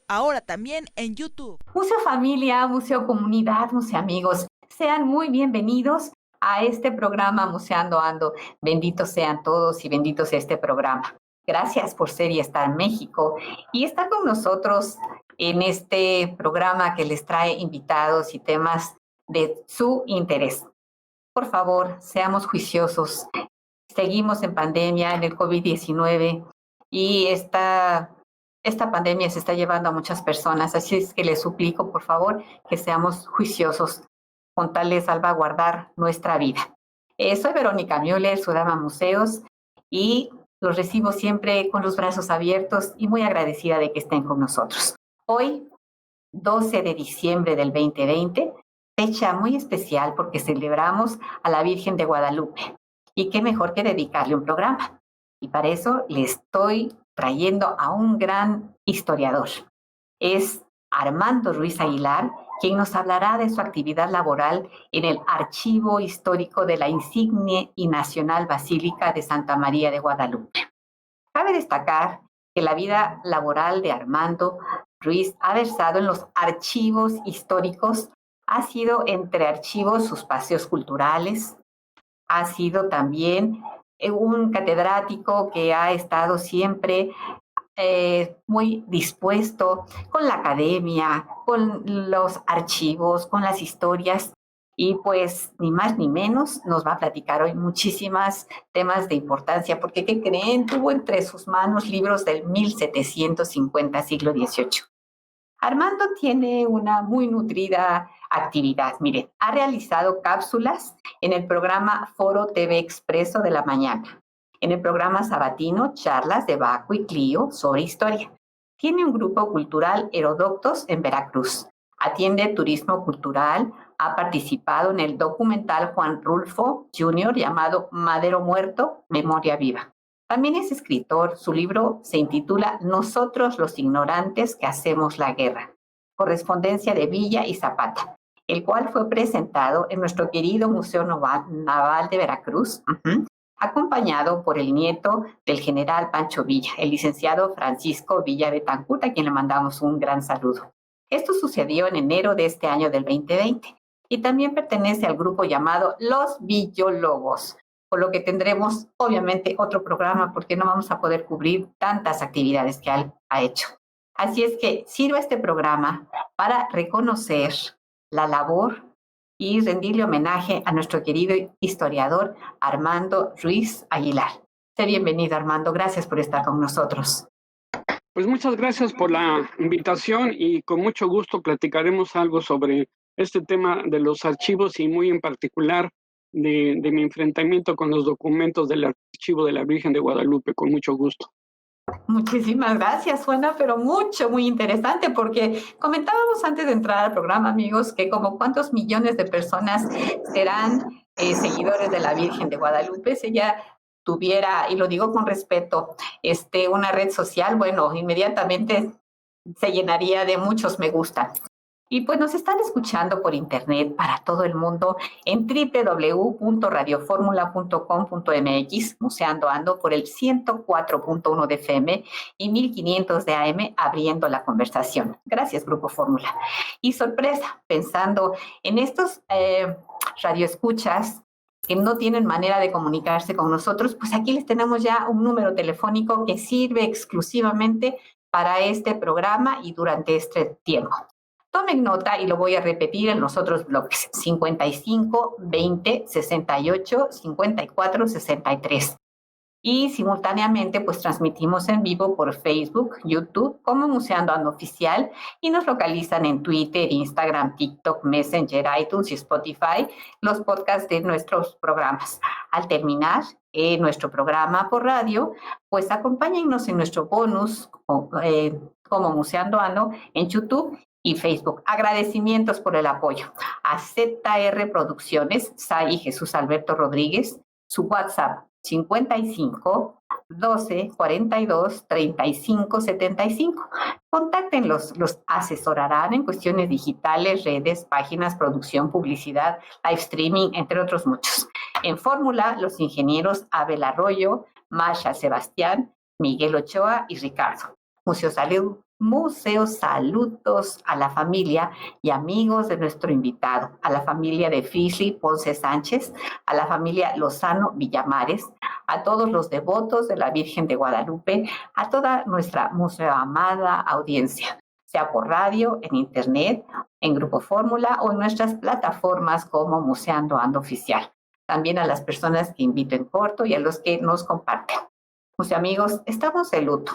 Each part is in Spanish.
ahora también en YouTube. Museo Familia, Museo Comunidad, Museo Amigos, sean muy bienvenidos a este programa Museando Ando. Benditos sean todos y bendito sea este programa. Gracias por ser y estar en México y estar con nosotros en este programa que les trae invitados y temas de su interés. Por favor, seamos juiciosos. Seguimos en pandemia, en el COVID-19, y esta pandemia se está llevando a muchas personas. Así es que les suplico, por favor, que seamos juiciosos con tal de salvaguardar nuestra vida. Soy Verónica Müller, su dama Museos, y los recibo siempre con los brazos abiertos y muy agradecida de que estén con nosotros. Hoy, 12 de diciembre del 2020, fecha muy especial porque celebramos a la Virgen de Guadalupe. Y qué mejor que dedicarle un programa. Y para eso le estoy trayendo a un gran historiador. Es Armando Ruiz Aguilar, quien nos hablará de su actividad laboral en el Archivo Histórico de la Insigne y Nacional Basílica de Santa María de Guadalupe. Cabe destacar que la vida laboral de Armando Ruiz ha versado en los archivos históricos, ha sido entre archivos sus paseos culturales, ha sido también un catedrático que ha estado siempre muy dispuesto con la academia, con los archivos, con las historias. Y pues ni más ni menos nos va a platicar hoy muchísimas temas de importancia, porque ¿qué creen? Tuvo entre sus manos libros del 1750, siglo XVIII. Armando tiene una muy nutrida actividad. Miren, ha realizado cápsulas en el programa Foro TV Expreso de la mañana, en el programa sabatino Charlas de Baco y Clio sobre historia. Tiene un grupo cultural Herodoctos en Veracruz. Atiende turismo cultural, ha participado en el documental Juan Rulfo Jr. llamado Madero Muerto, Memoria Viva. También es escritor. Su libro se intitula Nosotros los ignorantes que hacemos la guerra, correspondencia de Villa y Zapata, el cual fue presentado en nuestro querido Museo Naval de Veracruz, acompañado por el nieto del general Pancho Villa, el licenciado Francisco Villa Betancourt, a quien le mandamos un gran saludo. Esto sucedió en enero de este año del 2020 y también pertenece al grupo llamado Los Villólogos, por lo que tendremos obviamente otro programa porque no vamos a poder cubrir tantas actividades que ha hecho. Así es que sirva este programa para reconocer la labor y rendirle homenaje a nuestro querido historiador Armando Ruiz Aguilar. Sé bienvenido, Armando. Gracias por estar con nosotros. Pues muchas gracias por la invitación y con mucho gusto platicaremos algo sobre este tema de los archivos y muy en particular de mi enfrentamiento con los documentos del Archivo de la Virgen de Guadalupe, con mucho gusto. Muchísimas gracias, suena pero muy interesante, porque comentábamos antes de entrar al programa, amigos, que como cuántos millones de personas serán seguidores de la Virgen de Guadalupe si ella tuviera, y lo digo con respeto, una red social, bueno, inmediatamente se llenaría de muchos me gusta. Y pues nos están escuchando por internet para todo el mundo en www.radioformula.com.mx, Museando Ando por el 104.1 de FM y 1500 de AM, abriendo la conversación. Gracias, Grupo Fórmula. Y sorpresa, pensando en estos radioescuchas que no tienen manera de comunicarse con nosotros, pues aquí les tenemos ya un número telefónico que sirve exclusivamente para este programa y durante este tiempo. Tomen nota y lo voy a repetir en los otros bloques: 55 20 68 54 63. Y simultáneamente pues transmitimos en vivo por Facebook, YouTube como Museando Ando Oficial, y nos localizan en Twitter, Instagram, TikTok, Messenger, iTunes y Spotify los podcasts de nuestros programas. Al terminar nuestro programa por radio, pues acompáñennos en nuestro bonus como Museando Ando en YouTube y Facebook. Agradecimientos por el apoyo a ZR Producciones, Sai y Jesús Alberto Rodríguez, su WhatsApp 55 12 42 35 75. Contáctenlos, los asesorarán en cuestiones digitales, redes, páginas, producción, publicidad, live streaming, entre otros muchos. En Fórmula, los ingenieros Abel Arroyo, Masha Sebastián, Miguel Ochoa y Ricardo. Museo Salud museos. Saludos a la familia y amigos de nuestro invitado, a la familia de Fisli Ponce Sánchez, a la familia Lozano Villamares, a todos los devotos de la Virgen de Guadalupe, a toda nuestra museoamada audiencia, sea por radio, en internet, en Grupo Fórmula o en nuestras plataformas como Museando Ando Oficial. También a las personas que invito en corto y a los que nos comparten. Amigos, estamos de luto,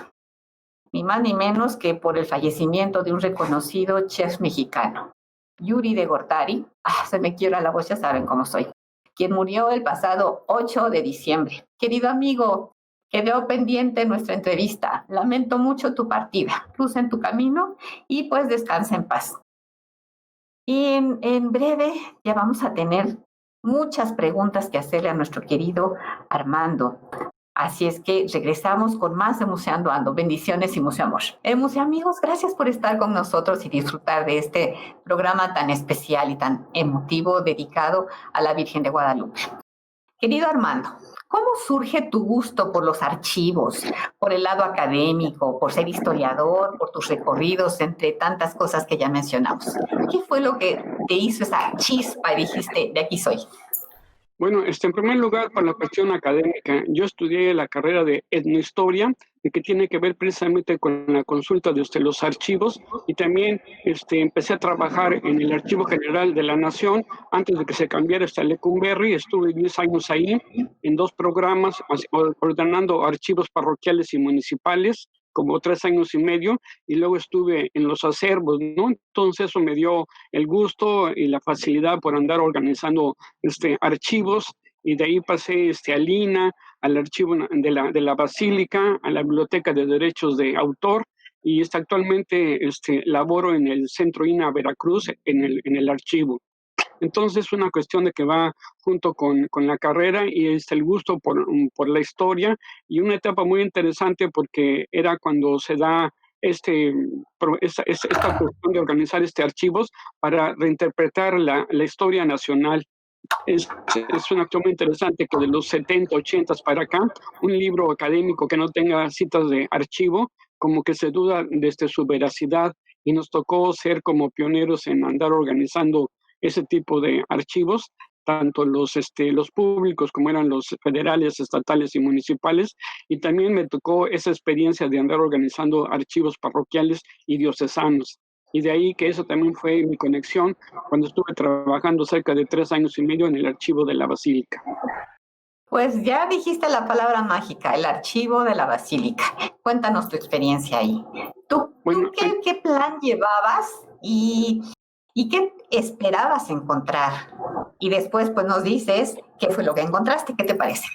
ni más ni menos que por el fallecimiento de un reconocido chef mexicano, Yuri de Gortari. Se me quiebra la voz, ya saben cómo soy. Quien murió el pasado 8 de diciembre. Querido amigo, quedó pendiente nuestra entrevista. Lamento mucho tu partida. Luz en tu camino y pues descansa en paz. Y en breve ya vamos a tener muchas preguntas que hacerle a nuestro querido Armando. Así es que regresamos con más de Museando Ando. Bendiciones y mucho amor. Museo amigos, gracias por estar con nosotros y disfrutar de este programa tan especial y tan emotivo dedicado a la Virgen de Guadalupe. Querido Armando, ¿cómo surge tu gusto por los archivos, por el lado académico, por ser historiador, por tus recorridos, entre tantas cosas que ya mencionamos? ¿Qué fue lo que te hizo esa chispa y dijiste, de aquí soy? Bueno, en primer lugar, para la cuestión académica, yo estudié la carrera de etnohistoria, que tiene que ver precisamente con la consulta de los archivos, y también empecé a trabajar en el Archivo General de la Nación antes de que se cambiara hasta Lecumberri. Estuve 10 años ahí en 2 programas, ordenando archivos parroquiales y municipales, como 3 años y medio, y luego estuve en los acervos, ¿no? Entonces eso me dio el gusto y la facilidad por andar organizando archivos, y de ahí pasé al INA, al archivo de la Basílica, a la Biblioteca de Derechos de Autor, y actualmente laboro en el Centro INA Veracruz, en el archivo. Entonces es una cuestión de que va junto con la carrera, y el gusto por la historia, y una etapa muy interesante porque era cuando se da esta cuestión de organizar archivos para reinterpretar la historia nacional. Es una cuestión muy interesante que de los 70, 80 para acá, un libro académico que no tenga citas de archivo, como que se duda desde su veracidad, y nos tocó ser como pioneros en andar organizando ese tipo de archivos, tanto los públicos como eran los federales, estatales y municipales, y también me tocó esa experiencia de andar organizando archivos parroquiales y diocesanos. Y de ahí que eso también fue mi conexión cuando estuve trabajando cerca de 3 años y medio en el archivo de la Basílica. Pues ya dijiste la palabra mágica, el archivo de la Basílica. Cuéntanos tu experiencia ahí. ¿Tú qué plan llevabas y qué esperabas encontrar? Y después pues nos dices qué fue lo que encontraste. ¿Qué te parece?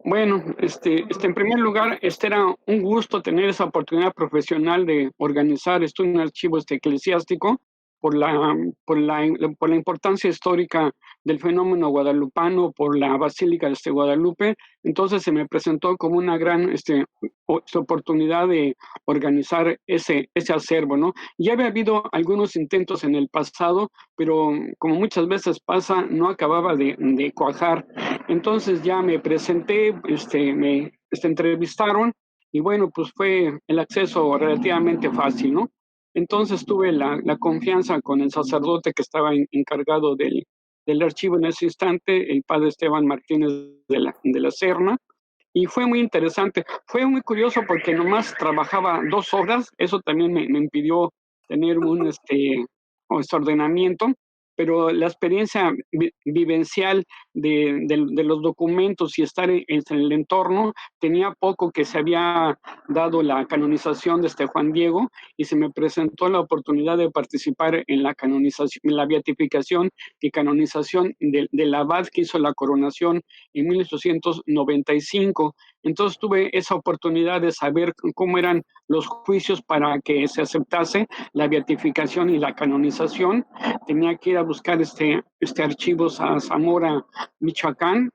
Bueno, en primer lugar, era un gusto tener esa oportunidad profesional de organizar un archivo eclesiástico por la importancia histórica del fenómeno guadalupano, por la Basílica de Guadalupe. Entonces se me presentó como una gran oportunidad de organizar ese acervo, ¿no? Ya había habido algunos intentos en el pasado, pero como muchas veces pasa, no acababa de cuajar. Entonces ya me presenté, me entrevistaron, y bueno, pues fue el acceso relativamente fácil, ¿no? Entonces tuve la confianza con el sacerdote que estaba encargado del archivo en ese instante, el padre Esteban Martínez de la Serna, y fue muy interesante. Fue muy curioso porque nomás trabajaba 2 horas, eso también me impidió tener un ordenamiento, pero la experiencia vivencial de los documentos y estar en el entorno, tenía poco que se había dado la canonización de Juan Diego, y se me presentó la oportunidad de participar en la canonización, en la beatificación y canonización del abad que hizo la coronación en 1895. Entonces tuve esa oportunidad de saber cómo eran los juicios para que se aceptase la beatificación y la canonización. Tenía que ir a buscar archivos a Zamora, Michoacán,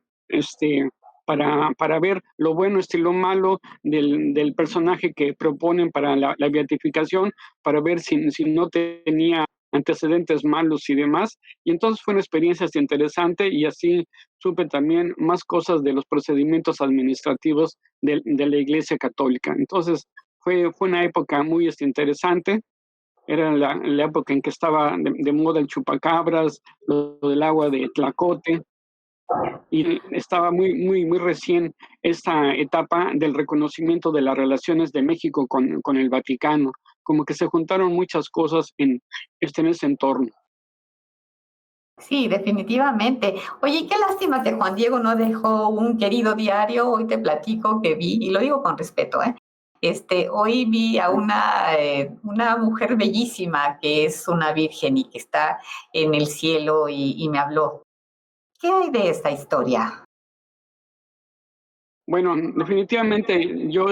para ver lo bueno y lo malo del personaje que proponen para la beatificación, para ver si no tenía antecedentes malos y demás. Y entonces fue una experiencia interesante, y así supe también más cosas de los procedimientos administrativos de la Iglesia Católica. Entonces fue una época muy interesante. Era la época en que estaba de moda el chupacabras, lo del agua de Tlacote, y estaba muy recién esta etapa del reconocimiento de las relaciones de México con el Vaticano, como que se juntaron muchas cosas en ese entorno. Sí, definitivamente. Oye, y qué lástima que Juan Diego no dejó un querido diario. Hoy te platico que vi, y lo digo con respeto, ¿eh? Hoy vi a una mujer bellísima que es una virgen y que está en el cielo y me habló. ¿Qué hay de esta historia? Bueno, definitivamente yo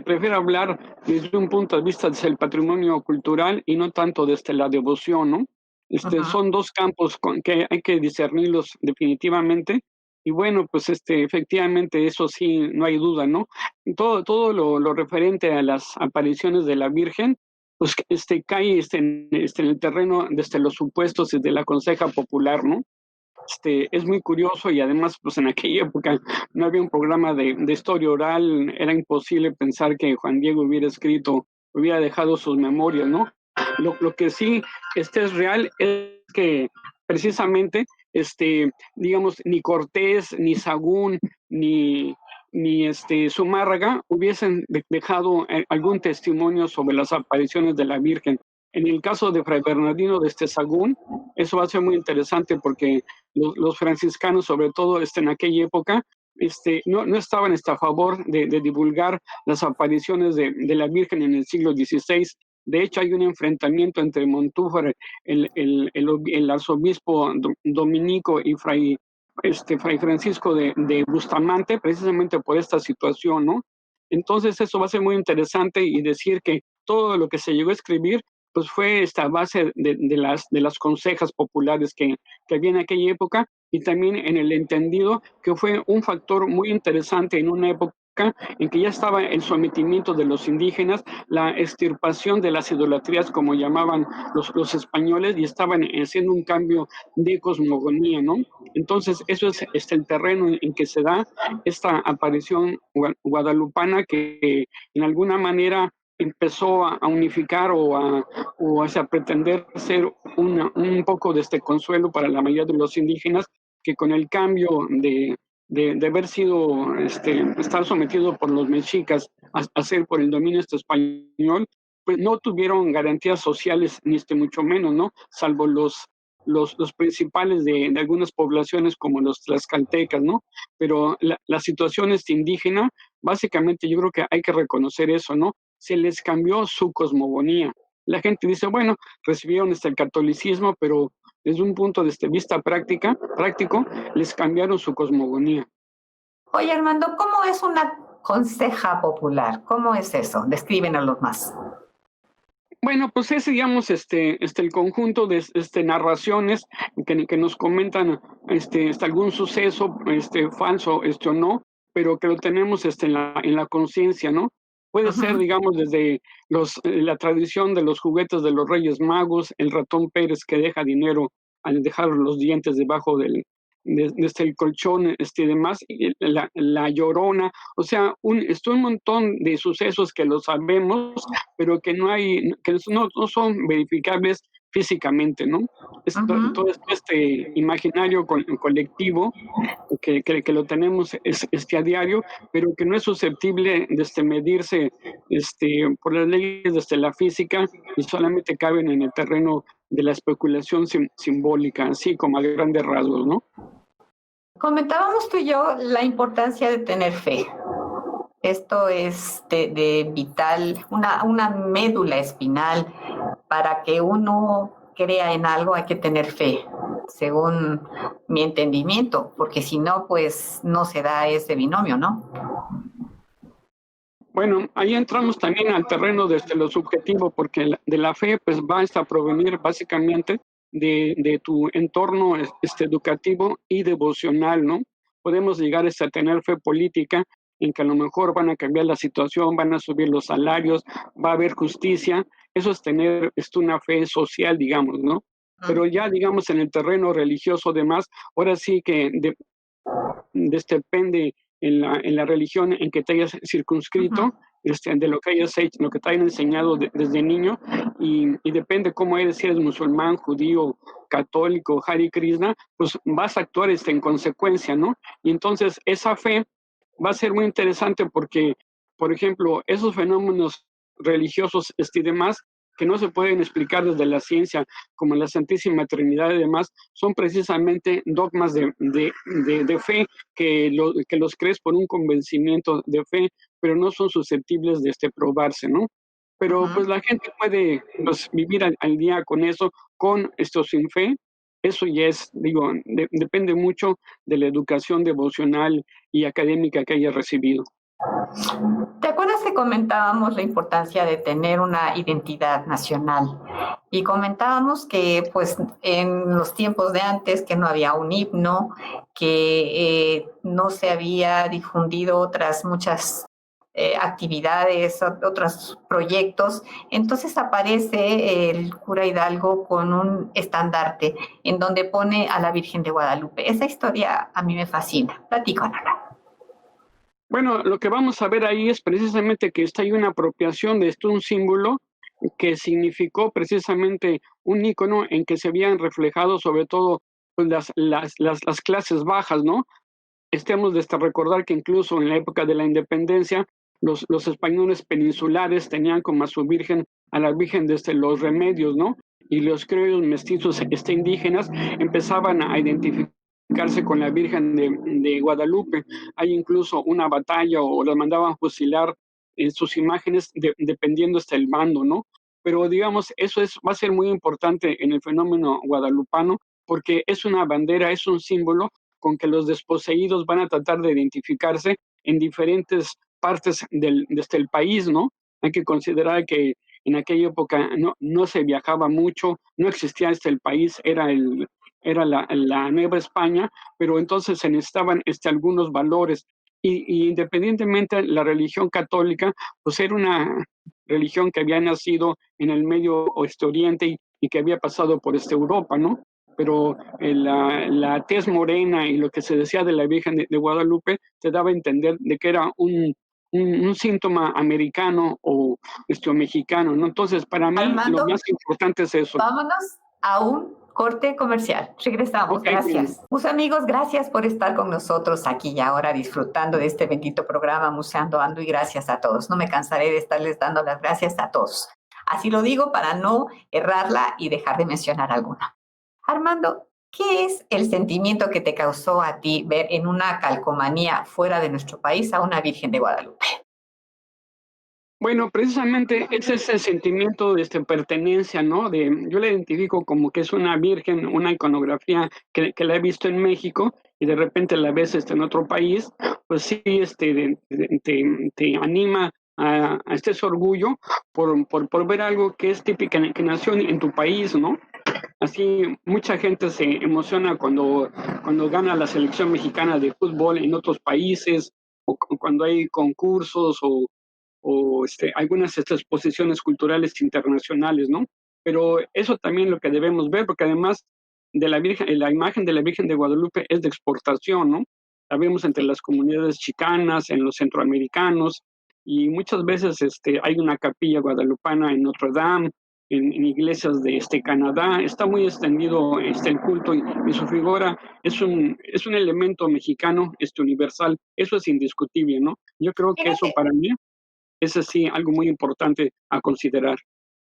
prefiero hablar desde un punto de vista del patrimonio cultural y no tanto desde la devoción, ¿no? Ujú. Son dos campos que hay que discernirlos definitivamente. Y bueno, pues efectivamente eso sí, no hay duda, ¿no? Todo lo referente a las apariciones de la Virgen, pues cae en el terreno desde los supuestos y de la conseja popular, ¿no? Es muy curioso y además, pues en aquella época no había un programa de historia oral, era imposible pensar que Juan Diego hubiera dejado sus memorias, ¿no? Lo que sí es real es que precisamente, digamos, ni Cortés, ni Sagún, ni Zumárraga hubiesen dejado algún testimonio sobre las apariciones de la Virgen. En el caso de Fray Bernardino de Sagún, eso va a ser muy interesante porque los franciscanos, sobre todo en aquella época, no estaban a favor de divulgar las apariciones de la Virgen en el siglo XVI. De hecho, hay un enfrentamiento entre Montúfar, el arzobispo dominico, y Fray Francisco de Bustamante, precisamente por esta situación, ¿no? Entonces, eso va a ser muy interesante y decir que todo lo que se llegó a escribir pues fue esta base de las consejas populares que había en aquella época y también en el entendido que fue un factor muy interesante en una época en que ya estaba el sometimiento de los indígenas, la extirpación de las idolatrías, como llamaban los españoles, y estaban haciendo un cambio de cosmogonía, ¿no? Entonces, eso es el terreno en que se da esta aparición guadalupana que en alguna manera empezó a unificar o a pretender ser un poco de este consuelo para la mayoría de los indígenas que con el cambio de haber sido, estar sometido por los mexicas a ser por el dominio español, pues no tuvieron garantías sociales, ni mucho menos, ¿no? Salvo los principales de algunas poblaciones como los tlaxcaltecas, ¿no? Pero la situación indígena, básicamente yo creo que hay que reconocer eso, ¿no? Se les cambió su cosmogonía. La gente dice, bueno, recibieron el catolicismo, pero desde un punto de vista práctico, les cambiaron su cosmogonía. Oye, Armando, ¿cómo es una conseja popular? ¿Cómo es eso? Descríbenoslo más. Bueno, pues es, digamos, el conjunto de narraciones que nos comentan algún suceso falso, o no, pero que lo tenemos en la conciencia, ¿no? Puede ser, Uh-huh. digamos, desde la tradición de los juguetes de los Reyes Magos, el ratón Pérez que deja dinero al dejar los dientes debajo desde el colchón, y demás, y la Llorona, o sea, un montón de sucesos que lo sabemos, pero que no son verificables físicamente, ¿no? Uh-huh. Todo este imaginario colectivo que lo tenemos a diario, pero que no es susceptible de medirse por las leyes de la física y solamente caben en el terreno de la especulación simbólica, así como a grandes rasgos, ¿no? Comentábamos tú y yo la importancia de tener fe. Esto es de vital, una médula espinal. Para que uno crea en algo hay que tener fe, según mi entendimiento, porque si no, pues no se da ese binomio, ¿no? Bueno, ahí entramos también al terreno desde lo subjetivo, porque de la fe pues va a provenir básicamente de tu entorno educativo y devocional, ¿no? Podemos llegar a tener fe política en que a lo mejor van a cambiar la situación, van a subir los salarios, va a haber justicia. Eso es tener una fe social, digamos, ¿no? Pero ya, digamos, en el terreno religioso, demás, ahora sí que depende en la religión en que te hayas circunscrito, de lo que hayas hecho, lo que te hayan enseñado desde niño, y depende cómo eres, si eres musulmán, judío, católico, Hare Krishna, pues vas a actuar en consecuencia, ¿no? Y entonces esa fe va a ser muy interesante porque, por ejemplo, esos fenómenos religiosos y demás, que no se pueden explicar desde la ciencia, como la Santísima Trinidad y demás, son precisamente dogmas de fe que los crees por un convencimiento de fe, pero no son susceptibles de probarse, ¿no? Pero pues la gente puede pues, vivir al día con eso, con esto sin fe. Eso ya es, digo, depende mucho de la educación devocional y académica que haya recibido. ¿Te acuerdas que comentábamos la importancia de tener una identidad nacional? Y comentábamos que pues en los tiempos de antes que no había un himno, que no se había difundido otras muchas actividades, otros proyectos. Entonces aparece el cura Hidalgo con un estandarte en donde pone a la Virgen de Guadalupe. Esa historia a mí me fascina. Platícanosla. Bueno, lo que vamos a ver ahí es precisamente que hay una apropiación de un símbolo que significó precisamente un icono en que se habían reflejado sobre todo pues, las clases bajas, ¿no? Hemos de recordar que incluso en la época de la independencia, los españoles peninsulares tenían como a su virgen, a la virgen de los Remedios, ¿no? Y los criollos mestizos indígenas empezaban a identificarse con la Virgen de Guadalupe. Hay incluso una batalla o las mandaban fusilar en sus imágenes dependiendo el bando, ¿no? Pero digamos, eso va a ser muy importante en el fenómeno guadalupano porque es una bandera, es un símbolo con que los desposeídos van a tratar de identificarse en diferentes partes del país, ¿no? Hay que considerar que en aquella época no se viajaba mucho, no existía el país, era la Nueva España, pero entonces se necesitaban algunos valores. Y independientemente la religión católica, pues era una religión que había nacido en el medio oriente y que había pasado por Europa, ¿no? Pero la tez morena y lo que se decía de la Virgen de Guadalupe te daba a entender de que era un síntoma americano o mexicano, ¿no? Entonces, para mí, Armando, lo más importante es eso. vámonos a un corte comercial. Regresamos, Okay, gracias. bien. Mus amigos, gracias por estar con nosotros aquí y ahora disfrutando de este bendito programa Museando Ando, y gracias a todos. No me cansaré de estarles dando las gracias a todos. Así lo digo para no errarla y dejar de mencionar alguna. Armando, ¿qué es el sentimiento que te causó a ti ver en una calcomanía fuera de nuestro país a una Virgen de Guadalupe? Bueno, precisamente ese es el sentimiento de pertenencia, ¿no? Yo la identifico como que es una virgen, una iconografía que la he visto en México y de repente la ves en otro país, pues sí, te anima a ese orgullo por ver algo que es típica, que nació en tu país, ¿no? Así mucha gente se emociona cuando gana la selección mexicana de fútbol en otros países o cuando hay concursos o algunas exposiciones culturales internacionales, ¿no? Pero eso también lo que debemos ver, porque además de la imagen de la Virgen de Guadalupe es de exportación, ¿no? La vemos entre las comunidades chicanas, en los centroamericanos, y muchas veces hay una capilla guadalupana en Notre Dame, en iglesias de Canadá, está muy extendido el culto y su figura es un elemento mexicano universal, eso es indiscutible, ¿no? Yo creo que eso para mí es sí algo muy importante a considerar.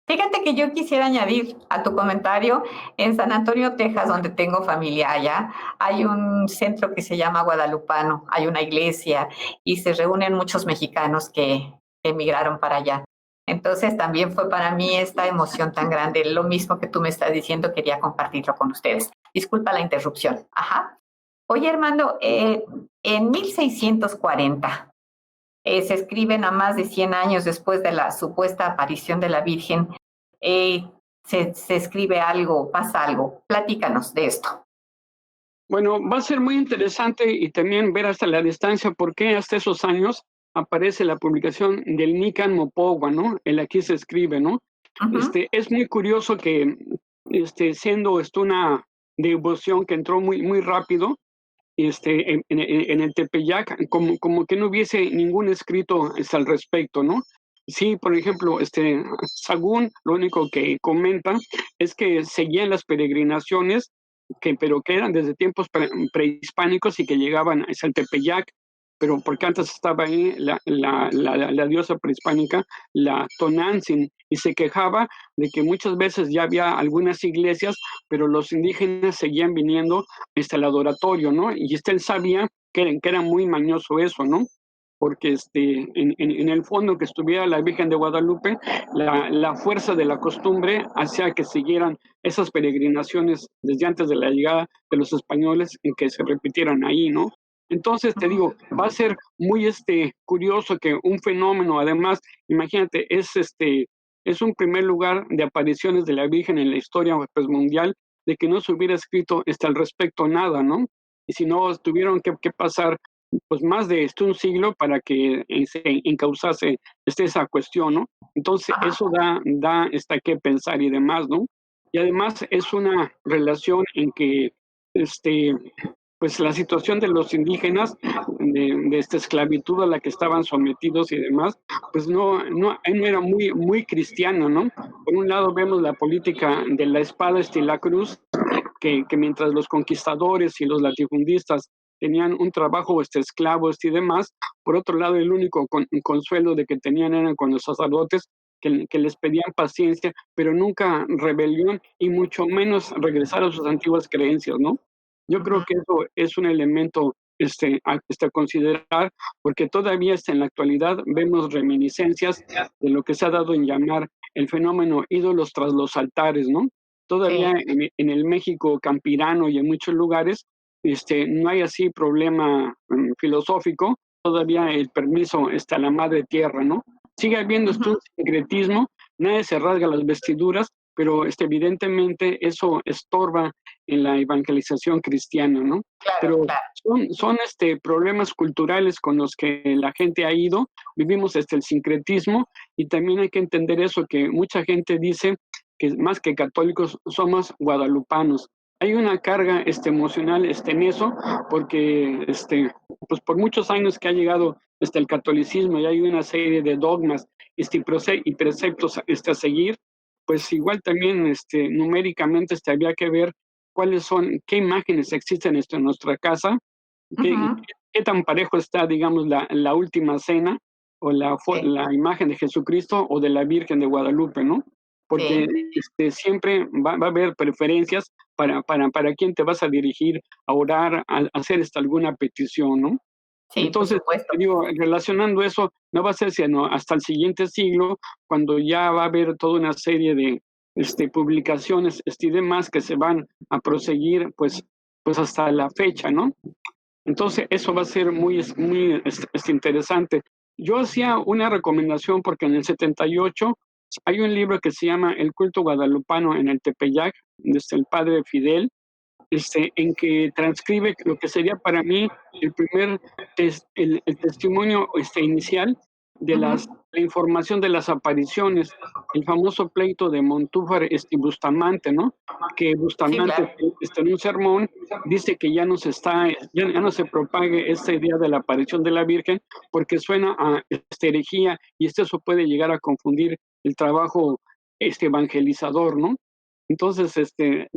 Fíjate que yo quisiera añadir a tu comentario, en San Antonio, Texas, donde tengo familia allá, hay un centro que se llama Guadalupano, hay una iglesia y se reúnen muchos mexicanos que emigraron para allá. Entonces también fue para mí esta emoción tan grande, lo mismo que tú me estás diciendo, quería compartirlo con ustedes. Disculpa la interrupción. Ajá. Oye, Armando, en 1640, se escriben a más de 100 años después de la supuesta aparición de la Virgen, se escribe algo, pasa algo. Platícanos de esto. Bueno, va a ser muy interesante y también ver hasta la distancia por qué hasta esos años aparece la publicación del Nican Mopogua, ¿no? El aquí se escribe, ¿no? Uh-huh. Es muy curioso que siendo esto una devoción que entró muy, muy rápido, en el Tepeyac, como que no hubiese ningún escrito al respecto, ¿no? Sí, por ejemplo, Sagún lo único que comenta es que seguían las peregrinaciones, pero que eran desde tiempos prehispánicos y que llegaban al Tepeyac, pero porque antes estaba ahí la diosa prehispánica, la Tonantzin, y se quejaba de que muchas veces ya había algunas iglesias, pero los indígenas seguían viniendo al adoratorio, ¿no? Y él sabía que era muy mañoso eso, ¿no? Porque en el fondo que estuviera la Virgen de Guadalupe, la fuerza de la costumbre hacía que siguieran esas peregrinaciones desde antes de la llegada de los españoles en que se repitieran ahí, ¿no? Entonces te digo, va a ser muy curioso que un fenómeno, además, imagínate, es un primer lugar de apariciones de la Virgen en la historia pues, mundial, de que no se hubiera escrito al respecto nada, ¿no? Y si no, tuvieron que pasar pues más de un siglo para que se encauzase esa cuestión, ¿no? Entonces eso da que pensar y demás, ¿no? Y además es una relación en que pues la situación de los indígenas, de esta esclavitud a la que estaban sometidos y demás, pues no era muy cristiano, ¿no? Por un lado vemos la política de la espada y la cruz, que mientras los conquistadores y los latifundistas tenían un trabajo esclavos y demás, por otro lado el único consuelo de que tenían eran con los sacerdotes, que les pedían paciencia, pero nunca rebelión y mucho menos regresar a sus antiguas creencias, ¿no? Yo creo que eso es un elemento a considerar, porque todavía en la actualidad vemos reminiscencias de lo que se ha dado en llamar el fenómeno ídolos tras los altares, ¿no? Todavía en el México campirano y en muchos lugares no hay así problema filosófico, todavía el permiso está a la madre tierra, ¿no? Sigue habiendo un sincretismo, nadie se rasga las vestiduras, pero evidentemente eso estorba en la evangelización cristiana, ¿no? Claro, pero claro. son problemas culturales con los que la gente ha ido, vivimos el sincretismo y también hay que entender eso, que mucha gente dice que más que católicos somos guadalupanos. Hay una carga emocional en eso, porque pues por muchos años que ha llegado el catolicismo y hay una serie de dogmas y preceptos a seguir, pues igual también numéricamente había que ver qué imágenes existen en nuestra casa, qué tan parejo está, digamos, la última cena o la imagen de Jesucristo o de la Virgen de Guadalupe, ¿no? Porque siempre va a haber preferencias para quién te vas a dirigir a orar, a hacer alguna petición, ¿no? Sí, entonces, digo, relacionando eso, no va a ser sino hasta el siguiente siglo, cuando ya va a haber toda una serie de publicaciones y demás que se van a proseguir, pues hasta la fecha, ¿no? Entonces, eso va a ser muy interesante. Yo hacía una recomendación porque en el 78 hay un libro que se llama El culto guadalupano en el Tepeyac, desde el padre Fidel, en que transcribe lo que sería para mí el primer el testimonio inicial de la información de las apariciones, el famoso pleito de Montúfar y Bustamante, ¿no? Que Bustamante en un sermón dice que ya no se propague esta idea de la aparición de la Virgen porque suena a herejía y eso puede llegar a confundir el trabajo evangelizador, ¿no? Entonces,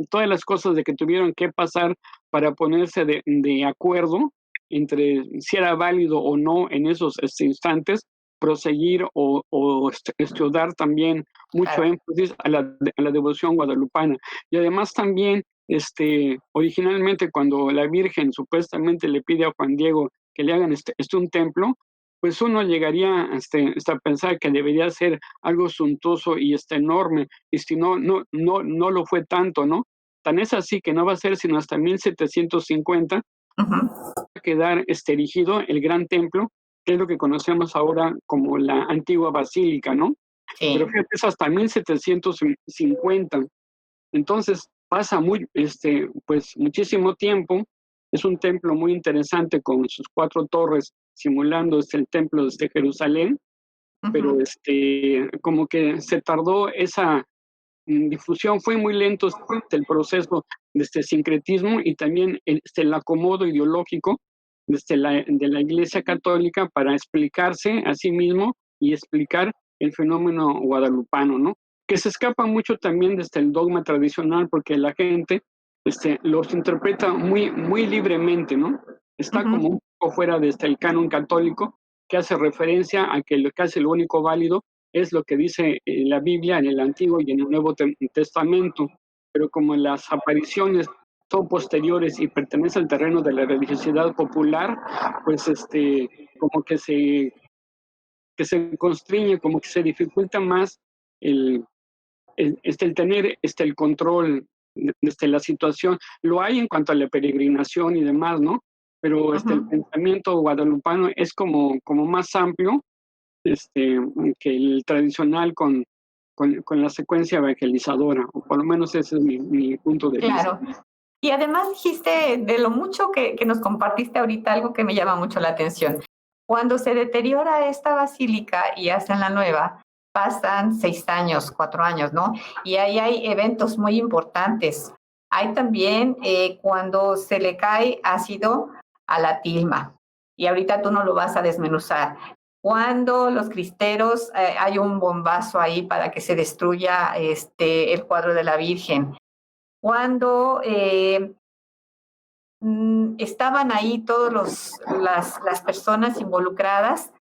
todas las cosas de que tuvieron que pasar para ponerse de acuerdo entre si era válido o no en esos instantes, proseguir o estudiar también mucho énfasis a la devoción guadalupana. Y además también, originalmente cuando la Virgen supuestamente le pide a Juan Diego que le hagan un templo, pues uno llegaría hasta pensar que debería ser algo suntuoso y enorme, y si no lo fue tanto, ¿no? Tan es así que no va a ser sino hasta 1750 va a quedar erigido el gran templo, que es lo que conocemos ahora como la antigua basílica, ¿no? Sí. Pero fíjate, es hasta 1750. Entonces pasa pues muchísimo tiempo. Es un templo muy interesante con sus 4 torres simulando el templo de Jerusalén, pero como que se tardó esa difusión. Fue muy lento el proceso de este sincretismo y también el acomodo ideológico de la Iglesia Católica para explicarse a sí mismo y explicar el fenómeno guadalupano, ¿no? Que se escapa mucho también desde el dogma tradicional porque la gente los interpreta muy, muy libremente, ¿no? Está como un poco fuera desde el canon católico, que hace referencia a que lo que hace lo único válido es lo que dice la Biblia en el Antiguo y en el Nuevo Testamento, pero como las apariciones son posteriores y pertenecen al terreno de la religiosidad popular, pues como que se constriñe, como que se dificulta más el tener el control de la situación. Lo hay en cuanto a la peregrinación y demás, ¿no? Pero el pensamiento guadalupano es como más amplio que el tradicional con la secuencia evangelizadora, o por lo menos ese es mi punto de vista. Claro. Y además dijiste de lo mucho que nos compartiste ahorita algo que me llama mucho la atención. Cuando se deteriora esta basílica y hacen la nueva, pasan 6 años, 4 años, ¿no? Y ahí hay eventos muy importantes. Hay también cuando se le cae ácido a la tilma. Y ahorita tú no lo vas a desmenuzar. Cuando los cristeros, hay un bombazo ahí para que se destruya el cuadro de la Virgen. Cuando estaban ahí todas las personas involucradas,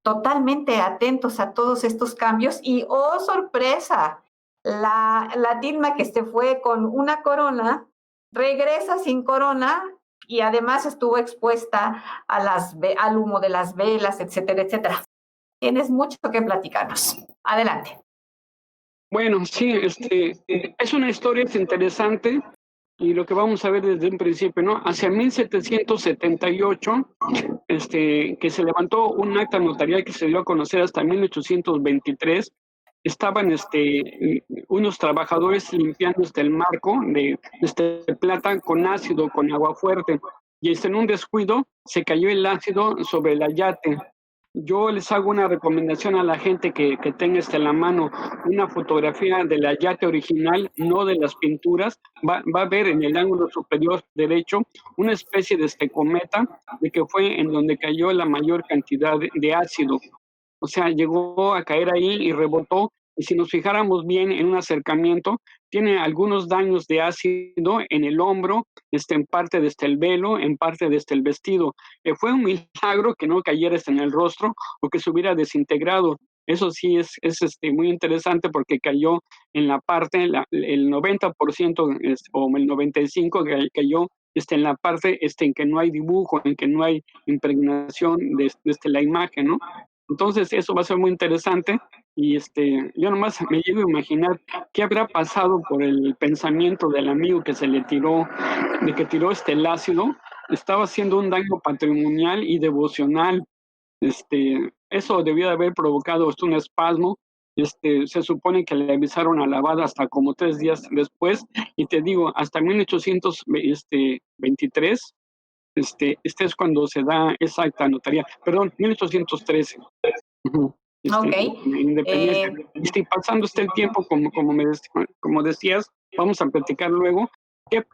totalmente atentos a todos estos cambios y, ¡oh, sorpresa! La tilma que se fue con una corona, regresa sin corona y además estuvo expuesta al humo de las velas, etcétera, etcétera. Tienes mucho que platicarnos. Adelante. Bueno, sí, es una historia interesante y lo que vamos a ver desde un principio, ¿no? Hacia 1778, que se levantó un acta notarial que se dio a conocer hasta 1823, estaban unos trabajadores limpiando el marco de plata con ácido, con agua fuerte, y en un descuido se cayó el ácido sobre el ayate. Yo les hago una recomendación a la gente que tenga en la mano una fotografía del ayate original, no de las pinturas. Va a ver en el ángulo superior derecho una especie de cometa de que fue en donde cayó la mayor cantidad de ácido. O sea, llegó a caer ahí y rebotó. Y si nos fijáramos bien en un acercamiento, tiene algunos daños de ácido en el hombro, en parte el velo, en parte el vestido. Fue un milagro que no cayera en el rostro o que se hubiera desintegrado. Eso sí es muy interesante porque cayó en la parte, el 90% o el 95% cayó en la parte en que no hay dibujo, en que no hay impregnación de la imagen, ¿no? Entonces eso va a ser muy interesante y yo nomás me llego a imaginar qué habrá pasado por el pensamiento del amigo que se le tiró, de que tiró el ácido. Estaba haciendo un daño patrimonial y devocional. Eso debió de haber provocado un espasmo. Se supone que le avisaron a la abad hasta como 3 días después, y te digo, hasta 1823, es cuando se da esa acta notaría, perdón, 1813. Okay. Independencia. Y pasando el tiempo, como decías, vamos a platicar luego. ¿Qué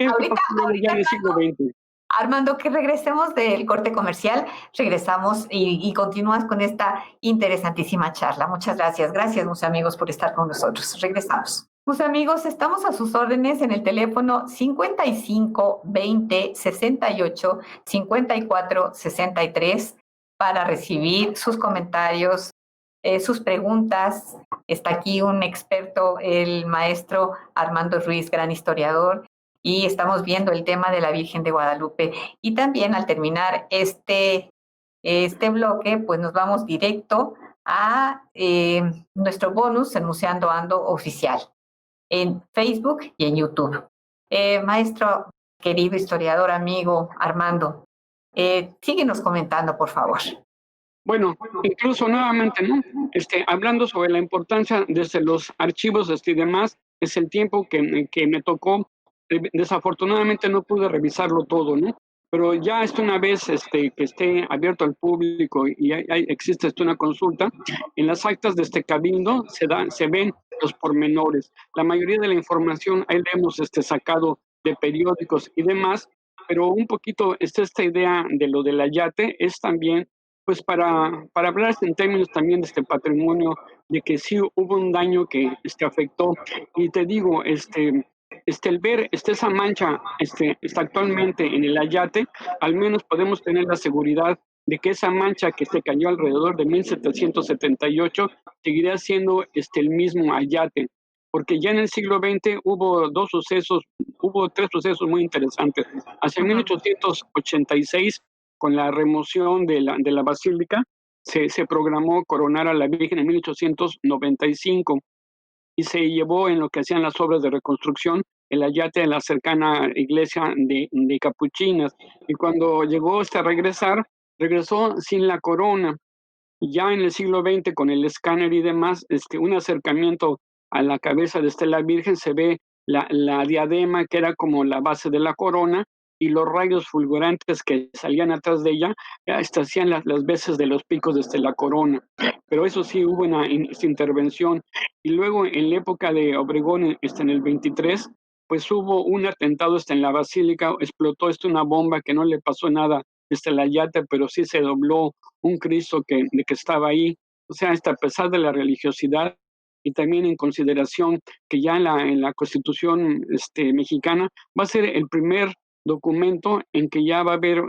Ahorita, ya en el siglo XX? Armando, que regresemos del corte comercial, regresamos y continúas con esta interesantísima charla. Muchas gracias. Gracias, mis amigos, por estar con nosotros. Regresamos. Mis amigos, estamos a sus órdenes en el teléfono 55 20 68 54 63 para recibir sus comentarios, sus preguntas. Está aquí un experto, el maestro Armando Ruiz, gran historiador, y estamos viendo el tema de la Virgen de Guadalupe. Y también al terminar este bloque, pues nos vamos directo a nuestro bonus en Museando Ando oficial en Facebook y en YouTube. Maestro, querido historiador, amigo Armando, síguenos comentando, por favor. Bueno, incluso nuevamente, ¿no? Hablando sobre la importancia desde los archivos y demás, es el tiempo que me tocó. Desafortunadamente no pude revisarlo todo, ¿no? pero ya una vez que esté abierto al público y existe una consulta, en las actas de este cabildo se ven los pormenores. La mayoría de la información ahí la hemos sacado de periódicos y demás, pero un poquito esta idea de lo del ayate es también pues para hablar en términos también de este patrimonio, de que sí hubo un daño que afectó. Y te digo, el ver esa mancha está actualmente en el ayate, al menos podemos tener la seguridad de que esa mancha que se cayó alrededor de 1778 seguirá siendo el mismo ayate, porque ya en el siglo XX hubo tres sucesos muy interesantes. Hacia 1886, con la remoción de la basílica, se programó coronar a la Virgen en 1895 y se llevó en lo que hacían las obras de reconstrucción el ayate de la cercana iglesia de Capuchinas. Y cuando llegó a regresar, regresó sin la corona. Ya en el siglo XX, con el escáner y demás, un acercamiento a la cabeza de la Virgen, se ve la diadema, que era como la base de la corona, y los rayos fulgurantes que salían atrás de ella, hacían las veces de los picos de la corona. Pero eso sí, hubo una intervención. Y luego, en la época de Obregón, en el 23, pues hubo un atentado en la basílica, explotó una bomba que no le pasó nada la ayate, pero sí se dobló un Cristo que estaba ahí. O sea, a pesar de la religiosidad y también en consideración que ya en la Constitución mexicana va a ser el primer documento en que ya va a haber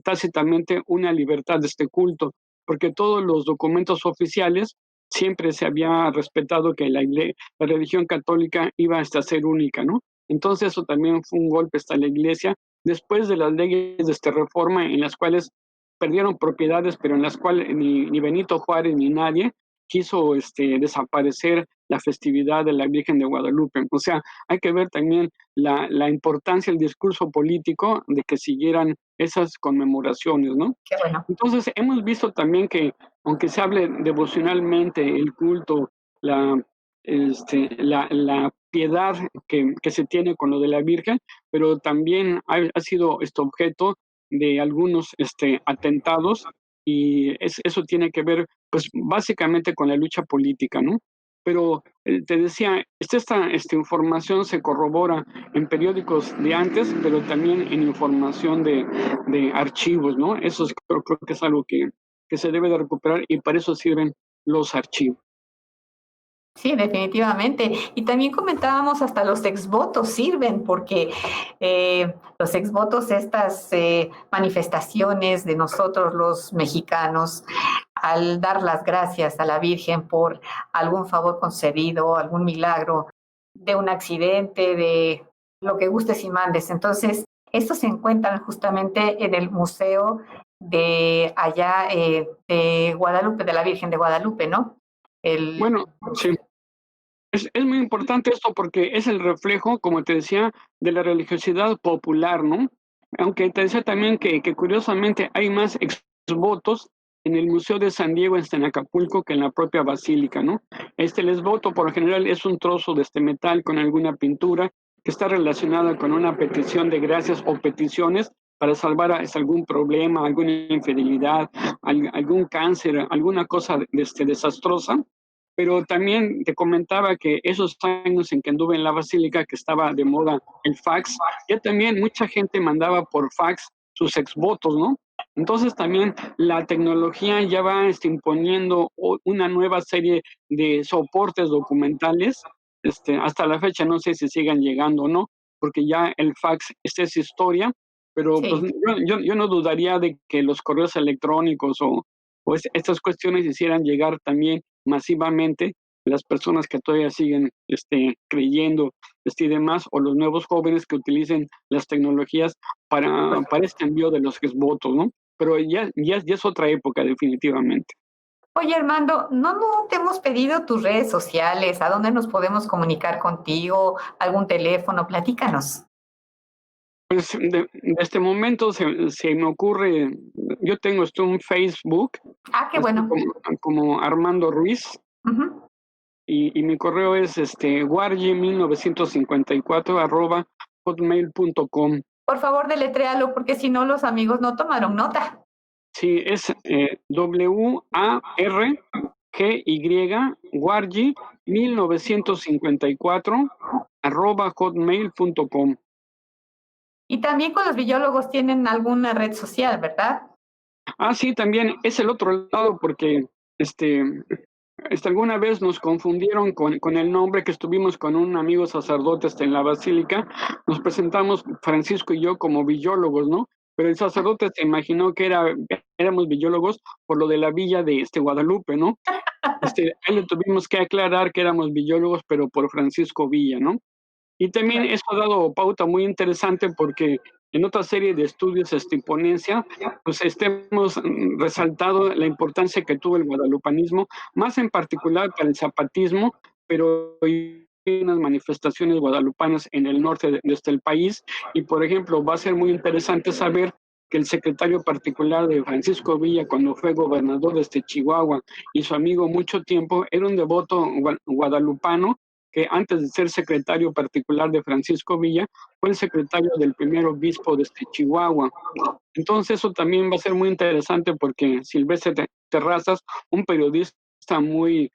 tácitamente una libertad de este culto, porque todos los documentos oficiales siempre se había respetado que la religión católica iba a ser única, ¿no? Entonces eso también fue un golpe hasta la iglesia, después de las leyes de reforma en las cuales perdieron propiedades, pero en las cuales ni Benito Juárez ni nadie quiso desaparecer la festividad de la Virgen de Guadalupe. O sea, hay que ver también la importancia del discurso político de que siguieran esas conmemoraciones, ¿no? Qué bueno. Entonces, hemos visto también que, aunque se hable devocionalmente, el culto, la piedad que se tiene con lo de la Virgen, pero también ha sido objeto de algunos atentados, y eso tiene que ver, pues, básicamente con la lucha política, ¿no? Pero te decía, esta información se corrobora en periódicos de antes, pero también en información de archivos, ¿no? Eso creo que es algo que se debe de recuperar, y para eso sirven los archivos. Sí, definitivamente. Y también comentábamos hasta los exvotos sirven porque los exvotos, estas manifestaciones de nosotros los mexicanos, al dar las gracias a la Virgen por algún favor concedido, algún milagro, de un accidente, de lo que gustes y mandes. Entonces, estos se encuentran justamente en el Museo de allá de Guadalupe, de la Virgen de Guadalupe, ¿no? Bueno, sí. Es muy importante esto porque es el reflejo, como te decía, de la religiosidad popular, ¿no? Aunque te decía también que curiosamente hay más exvotos en el Museo de San Diego en Acapulco que en la propia basílica, ¿no? El exvoto por lo general es un trozo de metal con alguna pintura que está relacionada con una petición de gracias o peticiones para salvar algún problema, alguna infidelidad, algún cáncer, alguna cosa desastrosa. Pero también te comentaba que esos años en que anduve en la basílica, que estaba de moda el fax, ya también mucha gente mandaba por fax sus exvotos, ¿no? Entonces también la tecnología ya va imponiendo una nueva serie de soportes documentales. Hasta la fecha no sé si sigan llegando o no, porque ya el fax es historia, pero Sí. pues yo no dudaría de que los correos electrónicos o estas cuestiones hicieran llegar también masivamente las personas que todavía siguen creyendo y demás, o los nuevos jóvenes que utilicen las tecnologías para este envío de los votos, ¿no? Pero ya es otra época, definitivamente. Oye, Armando, no te hemos pedido tus redes sociales, ¿a dónde nos podemos comunicar contigo? ¿Algún teléfono? Platícanos. Pues de este momento se me ocurre, yo tengo un Facebook, Ah, qué así bueno. como Armando Ruiz, Ujú. y mi correo es wargi1954 @hotmail.com. Por favor, deletréalo, porque si no, los amigos no tomaron nota. Sí, es WARGY, 1954 @hotmail.com. Y también con los biólogos tienen alguna red social, ¿verdad? Sí, también es el otro lado, porque alguna vez nos confundieron con el nombre, que estuvimos con un amigo sacerdote en la basílica. Nos presentamos Francisco y yo como villólogos, ¿no? Pero el sacerdote se imaginó que éramos villólogos por lo de la villa de Guadalupe, ¿no? Ahí le tuvimos que aclarar que éramos villólogos, pero por Francisco Villa, ¿no? Y también eso ha dado pauta muy interesante, porque en otra serie de estudios y ponencia, pues hemos resaltado la importancia que tuvo el guadalupanismo, más en particular para el zapatismo, pero hay unas manifestaciones guadalupanas en el norte de el país. Y, por ejemplo, va a ser muy interesante saber que el secretario particular de Francisco Villa, cuando fue gobernador de Chihuahua, y su amigo mucho tiempo, era un devoto guadalupano, que antes de ser secretario particular de Francisco Villa, fue el secretario del primer obispo de Chihuahua. Entonces eso también va a ser muy interesante, porque Silvestre Terrazas, un periodista muy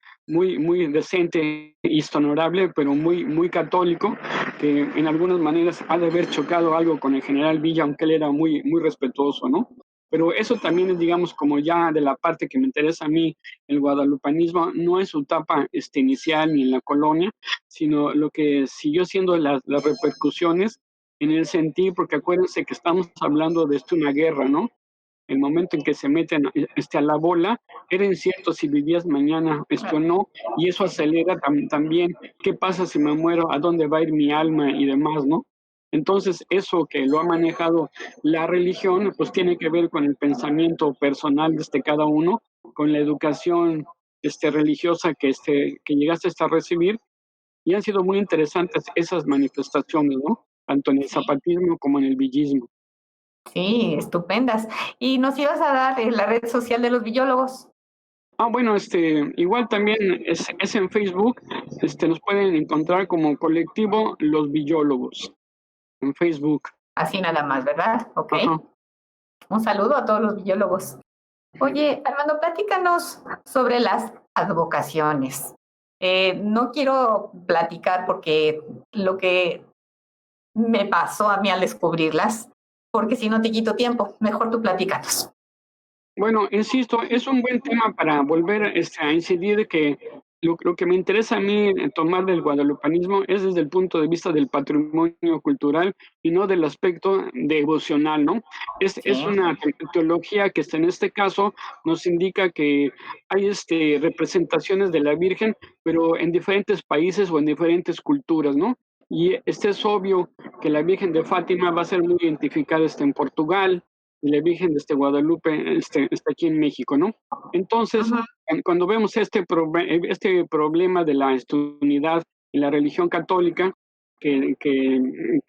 decente y honorable, pero muy católico, que en algunas maneras ha de haber chocado algo con el general Villa, aunque él era muy respetuoso, ¿no? Pero eso también es, digamos, como ya de la parte que me interesa a mí, el guadalupanismo, no en su etapa inicial ni en la colonia, sino lo que siguió siendo las repercusiones en el sentido, porque acuérdense que estamos hablando de una guerra, ¿no? El momento en que se meten a la bola, era incierto si vivías mañana o no, y eso acelera también qué pasa si me muero, a dónde va a ir mi alma y demás, ¿no? Entonces, eso que lo ha manejado la religión, pues tiene que ver con el pensamiento personal de cada uno, con la educación religiosa que llegaste a recibir, y han sido muy interesantes esas manifestaciones, ¿no? Tanto en el zapatismo como en el villismo. Sí, estupendas. Y nos ibas a dar la red social de los biólogos. Bueno, igual también es en Facebook. Nos pueden encontrar como Colectivo Los Villólogos en Facebook. Así nada más, ¿verdad? Ok. Ajá. Un saludo a todos los biólogos. Oye, Armando, platícanos sobre las advocaciones. No quiero platicar porque lo que me pasó a mí al descubrirlas, porque si no te quito tiempo, mejor tú platícanos. Bueno, insisto, es un buen tema para volver a incidir, que lo que me interesa a mí tomar del guadalupanismo es desde el punto de vista del patrimonio cultural y no del aspecto devocional, ¿no? Es una teología que en este caso nos indica que hay representaciones de la Virgen, pero en diferentes países o en diferentes culturas, ¿no? Y es obvio que la Virgen de Fátima va a ser muy identificada en Portugal, y la Virgen de Guadalupe está aquí en México, ¿no? Entonces, cuando vemos este problema de la unidad en la religión católica, que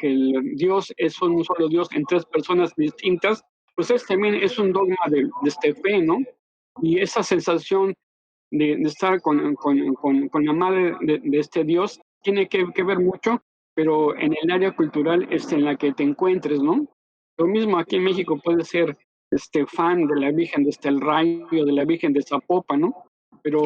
el Dios es un solo Dios en tres personas distintas, pues también es un dogma de fe, ¿no? Y esa sensación de estar con la madre de este Dios tiene que ver mucho, pero en el área cultural en la que te encuentres, ¿no? Lo mismo aquí en México, puede ser fan de la Virgen de el Rayo, de la Virgen de Zapopan, ¿no? Pero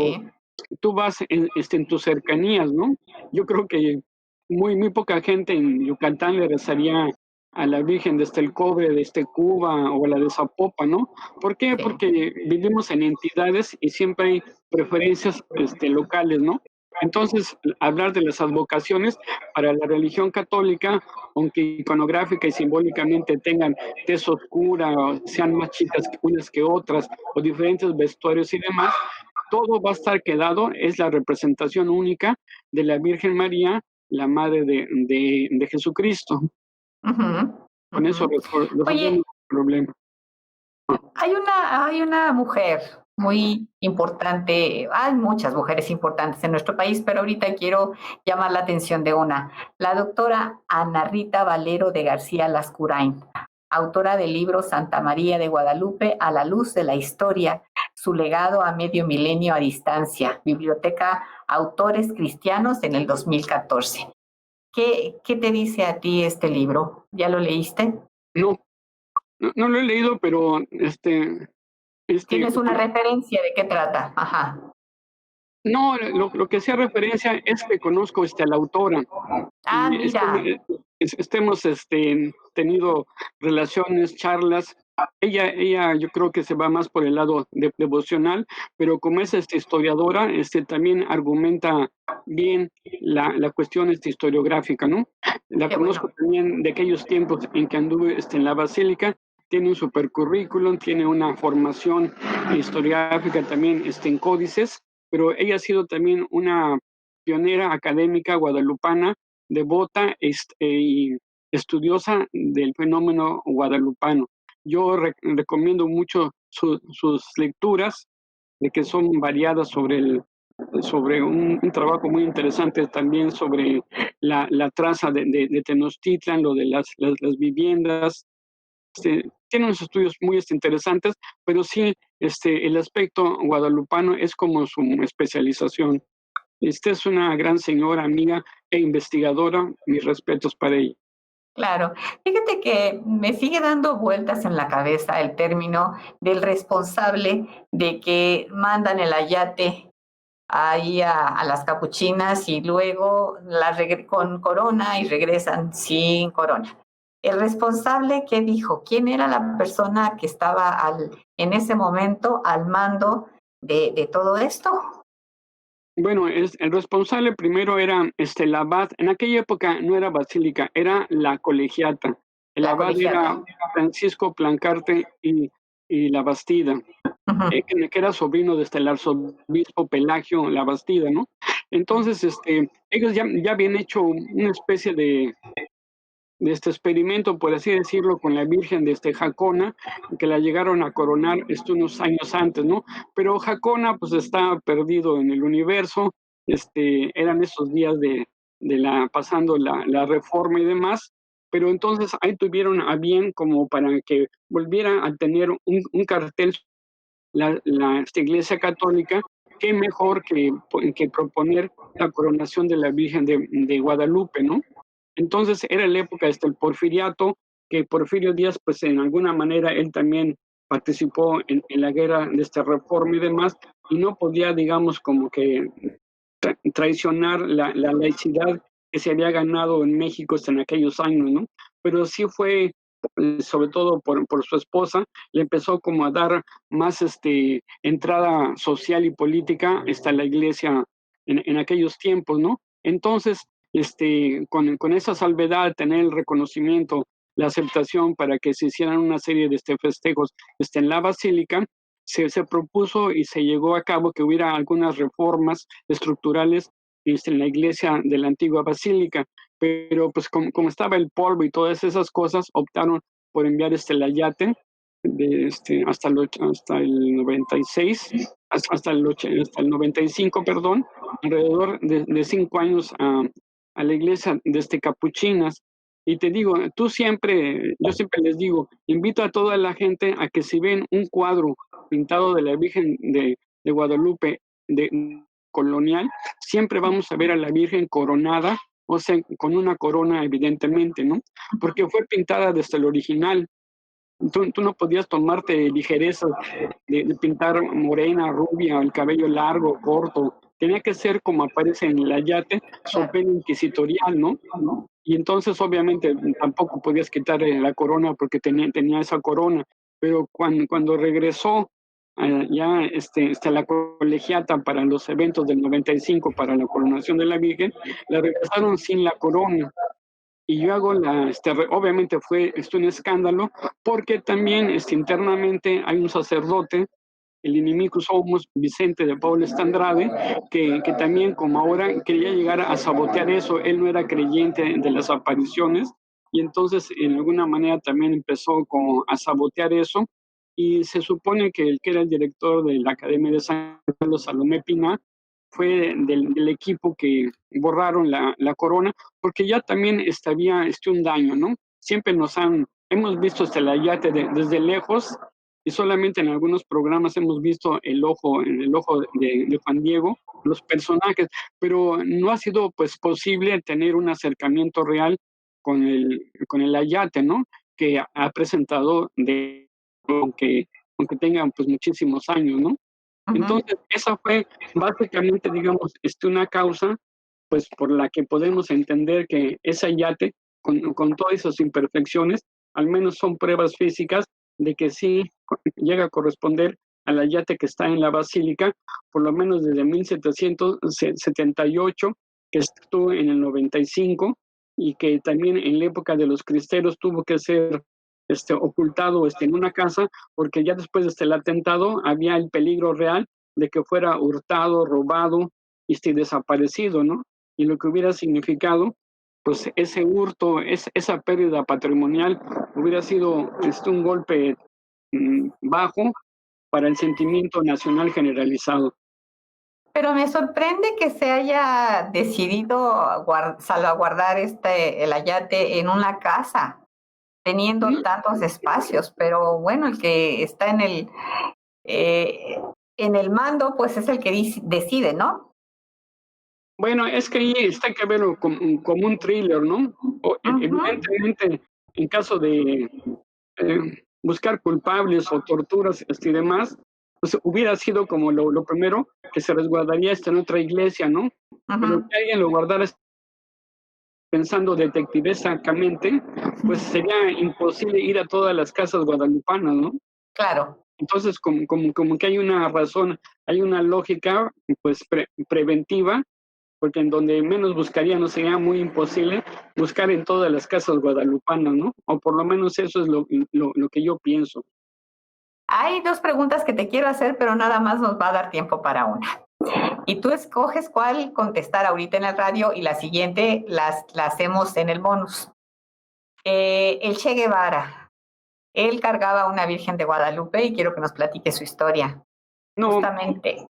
tú vas en tus cercanías, ¿no? Yo creo que muy poca gente en Yucatán le rezaría a la Virgen de el Cobre, de Cuba, o la de Zapopan, ¿no? ¿Por qué? Porque vivimos en entidades y siempre hay preferencias locales, ¿no? Entonces, hablar de las advocaciones para la religión católica, aunque iconográfica y simbólicamente tengan tez oscura, o sean más chicas unas que otras, o diferentes vestuarios y demás, todo va a estar quedado, es la representación única de la Virgen María, la madre de Jesucristo. Con eso resolvemos el problema. Hay una mujer muy importante, hay muchas mujeres importantes en nuestro país, pero ahorita quiero llamar la atención de una, la doctora Ana Rita Valero de García Lascurain, autora del libro Santa María de Guadalupe a la luz de la historia, su legado a medio milenio a distancia, Biblioteca Autores Cristianos en el 2014. ¿Qué te dice a ti este libro? ¿Ya lo leíste? No, no lo he leído, pero ¿Tienes una referencia de qué trata? Ajá. no, lo que hacía referencia es que conozco a la autora Ah, y mira, estemos tenido relaciones, charlas. Ella yo creo que se va más por el lado devocional, pero como es historiadora, también argumenta bien la cuestión historiográfica, ¿no? La qué conozco bueno. también de aquellos tiempos en que anduve en la Basílica, tiene un super currículum, tiene una formación historiográfica también en códices, pero ella ha sido también una pionera académica guadalupana, devota y estudiosa del fenómeno guadalupano. Yo recomiendo mucho sus lecturas, de que son variadas sobre un trabajo muy interesante también sobre la traza de Tenochtitlan, lo de las viviendas. Tiene unos estudios muy interesantes, pero sí, el aspecto guadalupano es como su especialización. Es una gran señora, amiga e investigadora. Mis respetos para ella. Claro. Fíjate que me sigue dando vueltas en la cabeza el término del responsable de que mandan el ayate ahí a las capuchinas y luego con corona y regresan sin corona. El responsable, ¿qué dijo? ¿Quién era la persona que estaba en ese momento al mando de todo esto? Bueno, el responsable primero era el abad. En aquella época no era basílica, era la colegiata. El La abad era colegiata. Francisco Plancarte y La Bastida, Ujú. que era sobrino el arzobispo Pelagio La Bastida, ¿no? Entonces, ellos ya habían hecho una especie de este experimento, por así decirlo, con la Virgen de Jacona, que la llegaron a coronar unos años antes, ¿no? Pero Jacona pues está perdido en el universo, eran esos días pasando la reforma y demás, pero entonces ahí tuvieron a bien como para que volviera a tener un cartel esta Iglesia Católica, qué mejor que proponer la coronación de la Virgen de Guadalupe, ¿no? Entonces era la época el porfiriato, que Porfirio Díaz, pues en alguna manera él también participó en la guerra de esta reforma y demás, y no podía, digamos, como que traicionar la laicidad que se había ganado en México en aquellos años, ¿no? Pero sí fue, sobre todo por su esposa, le empezó como a dar más entrada social y política hasta la iglesia en aquellos tiempos, ¿no? Entonces, con esa salvedad, tener el reconocimiento, la aceptación para que se hicieran una serie de festejos en la basílica, se propuso y se llegó a cabo que hubiera algunas reformas estructurales en la iglesia de la antigua basílica, pero pues como estaba el polvo y todas esas cosas, optaron por enviar el ayate hasta el 96, hasta el 95, perdón, alrededor de 5 años a la iglesia de Capuchinas. Y te digo, yo siempre les digo, invito a toda la gente a que si ven un cuadro pintado de la Virgen de Guadalupe colonial, siempre vamos a ver a la Virgen coronada, o sea, con una corona evidentemente, ¿no? Porque fue pintada desde el original. Tú no podías tomarte ligereza de pintar morena, rubia, el cabello largo, corto. Tenía que ser como aparece en el ayate, so Claro. pena inquisitorial, ¿no? Y entonces obviamente tampoco podías quitarle la corona porque tenía esa corona. Pero cuando regresó ya la colegiata para los eventos del 95 para la coronación de la Virgen, la regresaron sin la corona. Y yo hago obviamente fue un escándalo, porque también internamente hay un sacerdote, el inimigo somos Vicente de Paul Estandrade, que también como ahora quería llegar a sabotear eso. Él no era creyente de las apariciones, y entonces en alguna manera también empezó como a sabotear eso, y se supone que el que era el director de la Academia de San Carlos, Salomé Pina, fue del equipo que borraron la corona, porque ya también había un daño, ¿no? Siempre hemos visto la yate desde lejos, y solamente en algunos programas hemos visto el ojo de Juan Diego, los personajes, pero no ha sido pues posible tener un acercamiento real con el ayate, ¿no? que ha presentado aunque tengan pues muchísimos años, ¿no? Entonces, esa fue básicamente, digamos, una causa, pues, por la que podemos entender que ese yate, con todas esas imperfecciones, al menos son pruebas físicas de que sí llega a corresponder al yate que está en la basílica, por lo menos desde 1778, que estuvo en el 95, y que también en la época de los cristeros tuvo que ser ocultado en una casa, porque ya después del atentado había el peligro real de que fuera hurtado, robado y desaparecido, ¿no? Y lo que hubiera significado, pues ese hurto, esa pérdida patrimonial hubiera sido un golpe bajo para el sentimiento nacional generalizado. Pero me sorprende que se haya decidido salvaguardar el ayate en una casa, teniendo tantos espacios, pero bueno, el que está en el mando, pues es el que decide, ¿no? Bueno, es que ahí está que verlo como un thriller, ¿no? Evidentemente, en caso de buscar culpables o torturas y demás, pues hubiera sido como lo primero que se resguardaría en otra iglesia, ¿no? Pero que alguien lo guardara pensando detectivescamente, pues sería imposible ir a todas las casas guadalupanas, ¿no? Claro. Entonces, como que hay una razón, hay una lógica, pues, preventiva, porque en donde menos buscaría no sería muy imposible buscar en todas las casas guadalupanas, ¿no? O por lo menos eso es lo que yo pienso. Hay dos preguntas que te quiero hacer, pero nada más nos va a dar tiempo para una. Y tú escoges cuál contestar ahorita en el radio y la siguiente la hacemos en el bonus. El Che Guevara, él cargaba una Virgen de Guadalupe y quiero que nos platique su historia. No, justamente.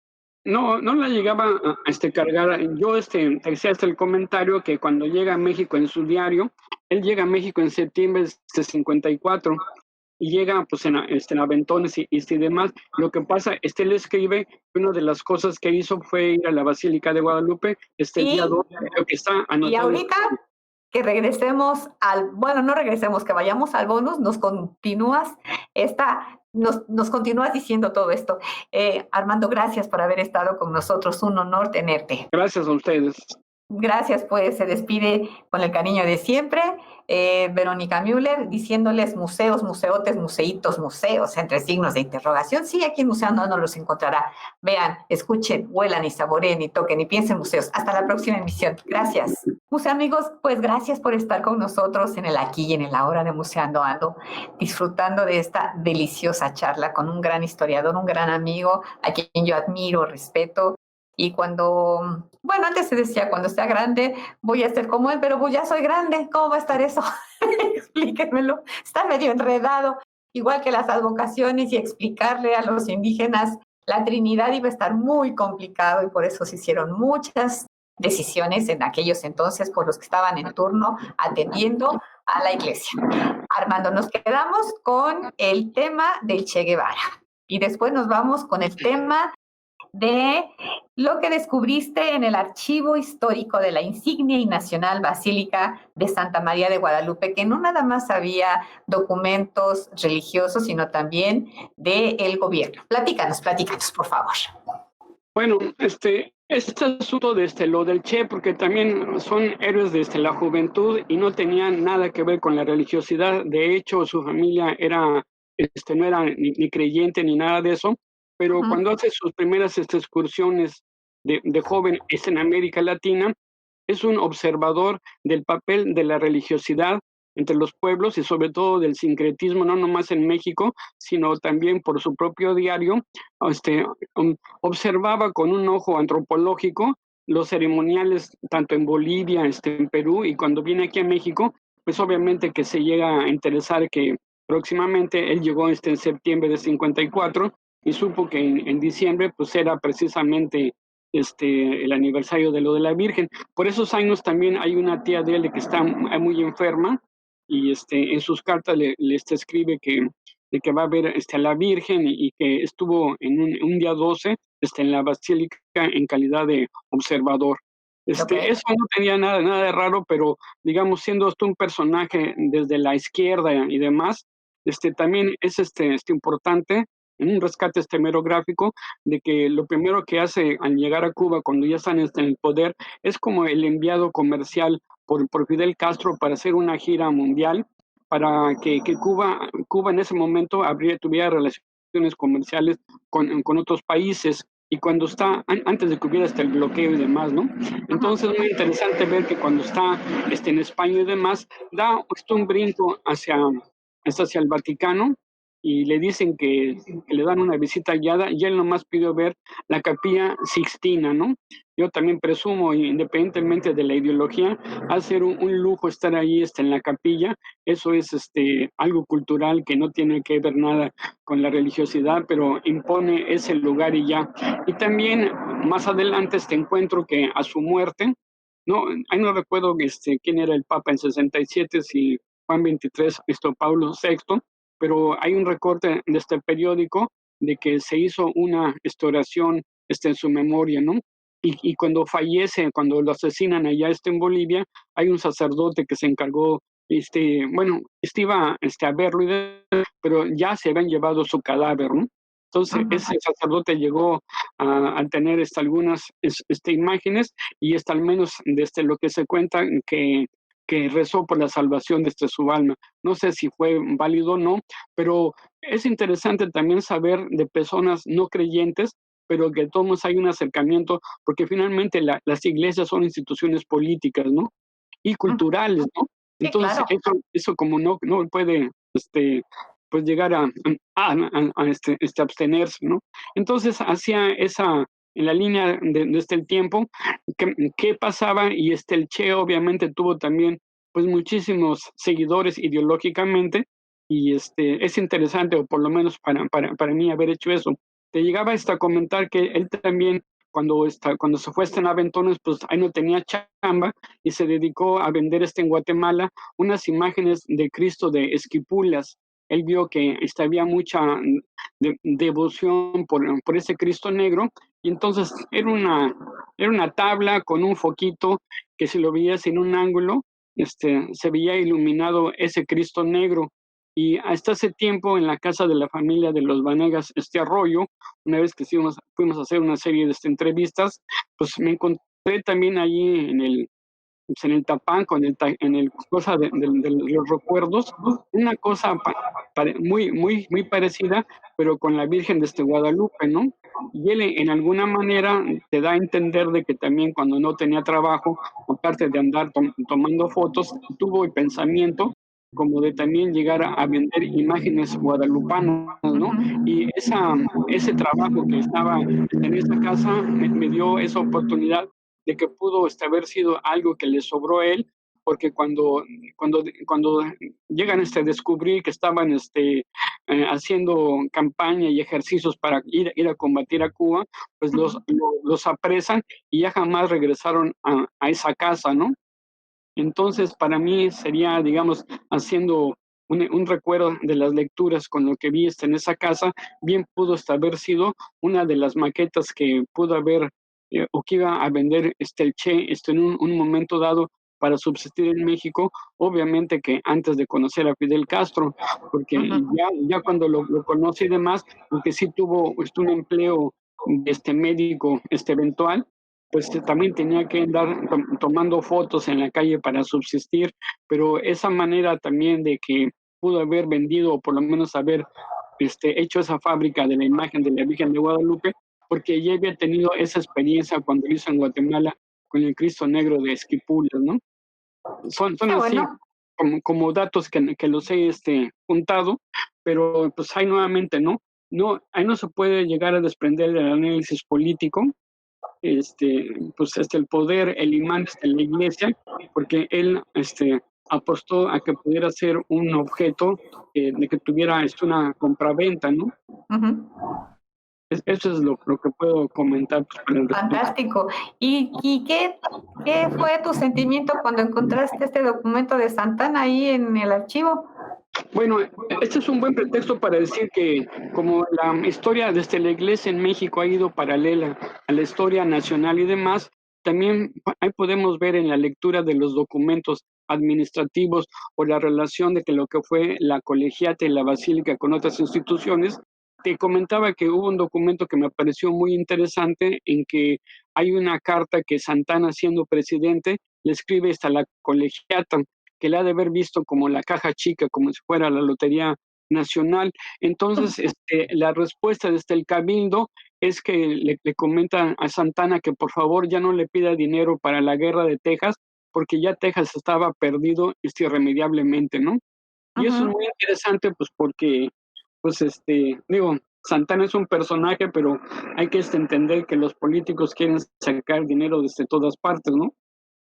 no la llegaba a cargar. Yo decía el comentario que cuando llega a México en su diario, él llega a México en septiembre de 54 y llega pues en aventones y demás. Lo que pasa, él escribe que una de las cosas que hizo fue ir a la Basílica de Guadalupe día 2, creo que está anotado. Y ahorita que regresemos bueno, no regresemos, que vayamos al bonus, nos continúas nos continúas diciendo todo esto. Armando, gracias por haber estado con nosotros, un honor tenerte. Gracias a ustedes. Gracias, pues se despide con el cariño de siempre, Verónica Müller, diciéndoles museos, museotes, museitos, museos, entre signos de interrogación. Sí, aquí en Museando no los encontrará. Vean, escuchen, huelan y saboreen y toquen y piensen museos. Hasta la próxima emisión. Gracias. Museo amigos, pues gracias por estar con nosotros en el aquí y en el ahora de Museando Ando, disfrutando de esta deliciosa charla con un gran historiador, un gran amigo, a quien yo admiro, respeto. Y bueno, antes se decía, cuando sea grande voy a ser como él, pero pues ya soy grande, ¿cómo va a estar eso? Explíquenmelo, está medio enredado, igual que las advocaciones y explicarle a los indígenas la Trinidad iba a estar muy complicado y por eso se hicieron muchas decisiones en aquellos entonces por los que estaban en turno atendiendo a la iglesia. Armando, nos quedamos con el tema del Che Guevara y después nos vamos con el tema de lo que descubriste en el archivo histórico de la insignia y nacional Basílica de Santa María de Guadalupe, que no nada más había documentos religiosos, sino también del gobierno. Platícanos, por favor. Bueno, este asunto de lo del Che, porque también son héroes de la juventud y no tenían nada que ver con la religiosidad. De hecho, su familia no era ni creyente ni nada de eso. Pero cuando hace sus primeras excursiones de joven en América Latina, es un observador del papel de la religiosidad entre los pueblos y sobre todo del sincretismo, no nomás en México, sino también por su propio diario. Observaba con un ojo antropológico los ceremoniales tanto en Bolivia, en Perú, y cuando viene aquí a México, pues obviamente que se llega a interesar que próximamente él llegó en septiembre de 54, y supo que en diciembre pues era precisamente el aniversario de lo de la Virgen. Por esos años también hay una tía de él que está muy enferma y en sus cartas le escribe de que va a ver a la Virgen y que estuvo en un día 12 en la Basílica en calidad de observador. Eso no tenía nada de raro, pero digamos, siendo esto un personaje desde la izquierda y demás, también es importante en un rescate estemerográfico de que lo primero que hace al llegar a Cuba, cuando ya están en el poder, es como el enviado comercial por Fidel Castro para hacer una gira mundial, para que Cuba en ese momento tuviera relaciones comerciales con otros países. Y cuando antes de que hubiera el bloqueo y demás, ¿no? Entonces es muy interesante ver que cuando está en España y demás, da un brinco hacia el Vaticano y le dicen que le dan una visita guiada y él nomás pidió ver la Capilla Sixtina, ¿no? Yo también presumo, independientemente de la ideología, hacer un lujo estar ahí en la capilla. Eso es algo cultural que no tiene que ver nada con la religiosidad, pero impone ese lugar y ya. Y también más adelante encuentro que a su muerte, ahí no recuerdo quién era el Papa en 67, si Juan XXIII, Pablo VI, pero hay un recorte de este periódico de que se hizo una oración en su memoria, ¿no? Y cuando fallece, cuando lo asesinan allá en Bolivia, hay un sacerdote que se encargó, iba a verlo, pero ya se habían llevado su cadáver, ¿no? Entonces, ese sacerdote llegó a tener algunas imágenes y al menos desde lo que se cuenta que rezó por la salvación de su alma. No sé si fue válido o no, pero es interesante también saber de personas no creyentes, pero que todos hay un acercamiento, porque finalmente las iglesias son instituciones políticas, ¿no? Y culturales, ¿no? Sí, entonces, claro. eso como no puede, pues llegar a abstenerse, ¿no? Entonces, hacia en la línea desde el tiempo, ¿qué pasaba? Y el Che obviamente tuvo también, pues, muchísimos seguidores ideológicamente, y es interesante, o por lo menos para mí, haber hecho eso. Te llegaba a comentar que él también, cuando se fue a Aventones, pues ahí no tenía chamba y se dedicó a vender en Guatemala unas imágenes de Cristo de Esquipulas. Él vio que había mucha devoción por ese Cristo negro, y entonces era una tabla con un foquito que si lo veías en un ángulo, se veía iluminado ese Cristo negro. Y hasta hace tiempo, en la casa de la familia de los Vanegas Arroyo, una vez que fuimos a hacer una serie de entrevistas, pues me encontré también allí en el tapanco, en el cosa de los recuerdos, una cosa muy parecida, pero con la Virgen de Guadalupe, ¿no? Y él en alguna manera te da a entender de que también cuando no tenía trabajo, aparte de andar tomando fotos, tuvo el pensamiento como de también llegar a vender imágenes guadalupanas, ¿no? Y ese trabajo que estaba en esa casa me dio esa oportunidad de que pudo haber sido algo que le sobró a él, porque cuando llegan a descubrir que estaban haciendo campaña y ejercicios para ir a combatir a Cuba, pues los apresan y ya jamás regresaron a esa casa, ¿no? Entonces, para mí sería, digamos, haciendo un recuerdo de las lecturas con lo que vi en esa casa, bien pudo haber sido una de las maquetas que pudo haber o que iba a vender el Che en un momento dado para subsistir en México, obviamente que antes de conocer a Fidel Castro, porque ya cuando lo conocí y demás, aunque sí tuvo un empleo médico eventual, pues también tenía que andar tomando fotos en la calle para subsistir, pero esa manera también de que pudo haber vendido o por lo menos haber hecho esa fábrica de la imagen de la Virgen de Guadalupe, porque ya había tenido esa experiencia cuando lo hizo en Guatemala con el Cristo Negro de Esquipulas, ¿no? Son así Bueno. como datos que los he juntado, pero pues ahí nuevamente, ahí no se puede llegar a desprender del análisis político, pues el poder, el imán de la iglesia, porque él apostó a que pudiera ser un objeto de que tuviera una compraventa, ¿no? Eso es lo que puedo comentar, pues, para el respecto. Fantástico. ¿Y qué fue tu sentimiento cuando encontraste este documento de Santana ahí en el archivo? Bueno, este es un buen pretexto para decir que como la historia desde la iglesia en México ha ido paralela a la historia nacional y demás, también ahí podemos ver en la lectura de los documentos administrativos o la relación de que lo que fue la colegiata y la basílica con otras instituciones. Te comentaba que hubo un documento que me pareció muy interesante en que hay una carta que Santana, siendo presidente, le escribe hasta la colegiata, que la ha de haber visto como la caja chica, como si fuera la Lotería Nacional. Entonces, la respuesta desde el Cabildo es que le comenta a Santana que por favor ya no le pida dinero para la guerra de Texas, porque ya Texas estaba perdido irremediablemente, ¿no? Y eso es Ujú. muy interesante, pues porque, pues digo, Santana es un personaje, pero hay que entender que los políticos quieren sacar dinero desde todas partes, ¿no?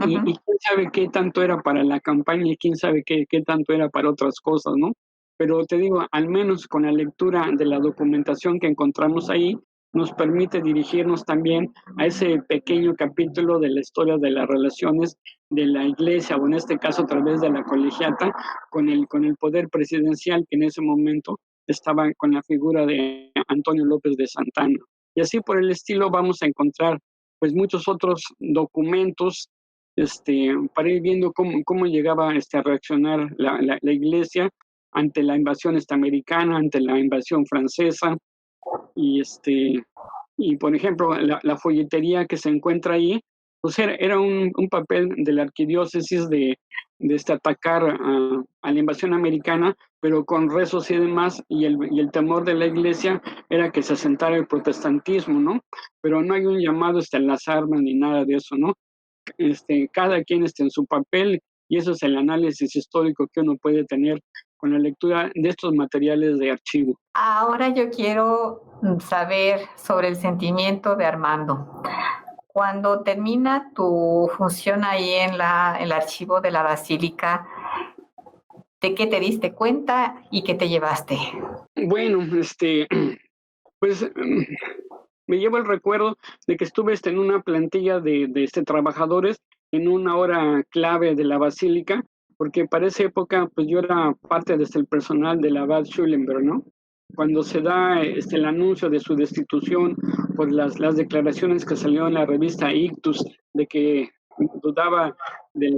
Y Ujú. quién sabe qué tanto era para la campaña y quién sabe qué tanto era para otras cosas, ¿no? Pero te digo, al menos con la lectura de la documentación que encontramos ahí, nos permite dirigirnos también a ese pequeño capítulo de la historia de las relaciones de la iglesia, o en este caso a través de la colegiata, con el poder presidencial que en ese momento estaba con la figura de Antonio López de Santana. Y así por el estilo vamos a encontrar pues muchos otros documentos para ir viendo cómo llegaba a reaccionar la iglesia ante la invasión americana, ante la invasión francesa, y y por ejemplo, la folletería que se encuentra ahí, pues era un papel de la arquidiócesis de atacar a la invasión americana, pero con rezos y demás, y el temor de la iglesia era que se asentara el protestantismo, ¿no? Pero no hay un llamado a las armas ni nada de eso, ¿no? Cada quien está en su papel, y eso es el análisis histórico que uno puede tener con la lectura de estos materiales de archivo. Ahora yo quiero saber sobre el sentimiento de Armando. Cuando termina tu función ahí en el archivo de la Basílica, ¿de qué te diste cuenta y qué te llevaste? Bueno, pues me llevo el recuerdo de que estuve en una plantilla de trabajadores en una hora clave de la basílica, porque para esa época pues yo era parte el personal del abad Schulenberg, ¿no? Cuando se da el anuncio de su destitución por las declaraciones que salió en la revista Ictus de que dudaba de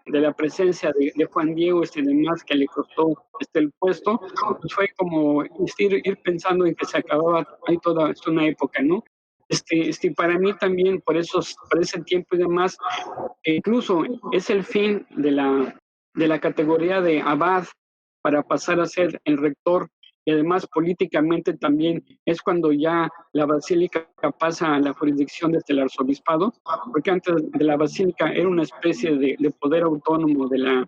la presencia de Juan Diego y demás que le costó el puesto, pues fue como ir pensando en que se acababa ahí toda una época, ¿no? Para mí también, por ese tiempo y demás, incluso es el fin de la categoría de abad para pasar a ser el rector, y además políticamente también es cuando ya la basílica pasa a la jurisdicción desde el arzobispado, porque antes de la basílica era una especie de poder autónomo de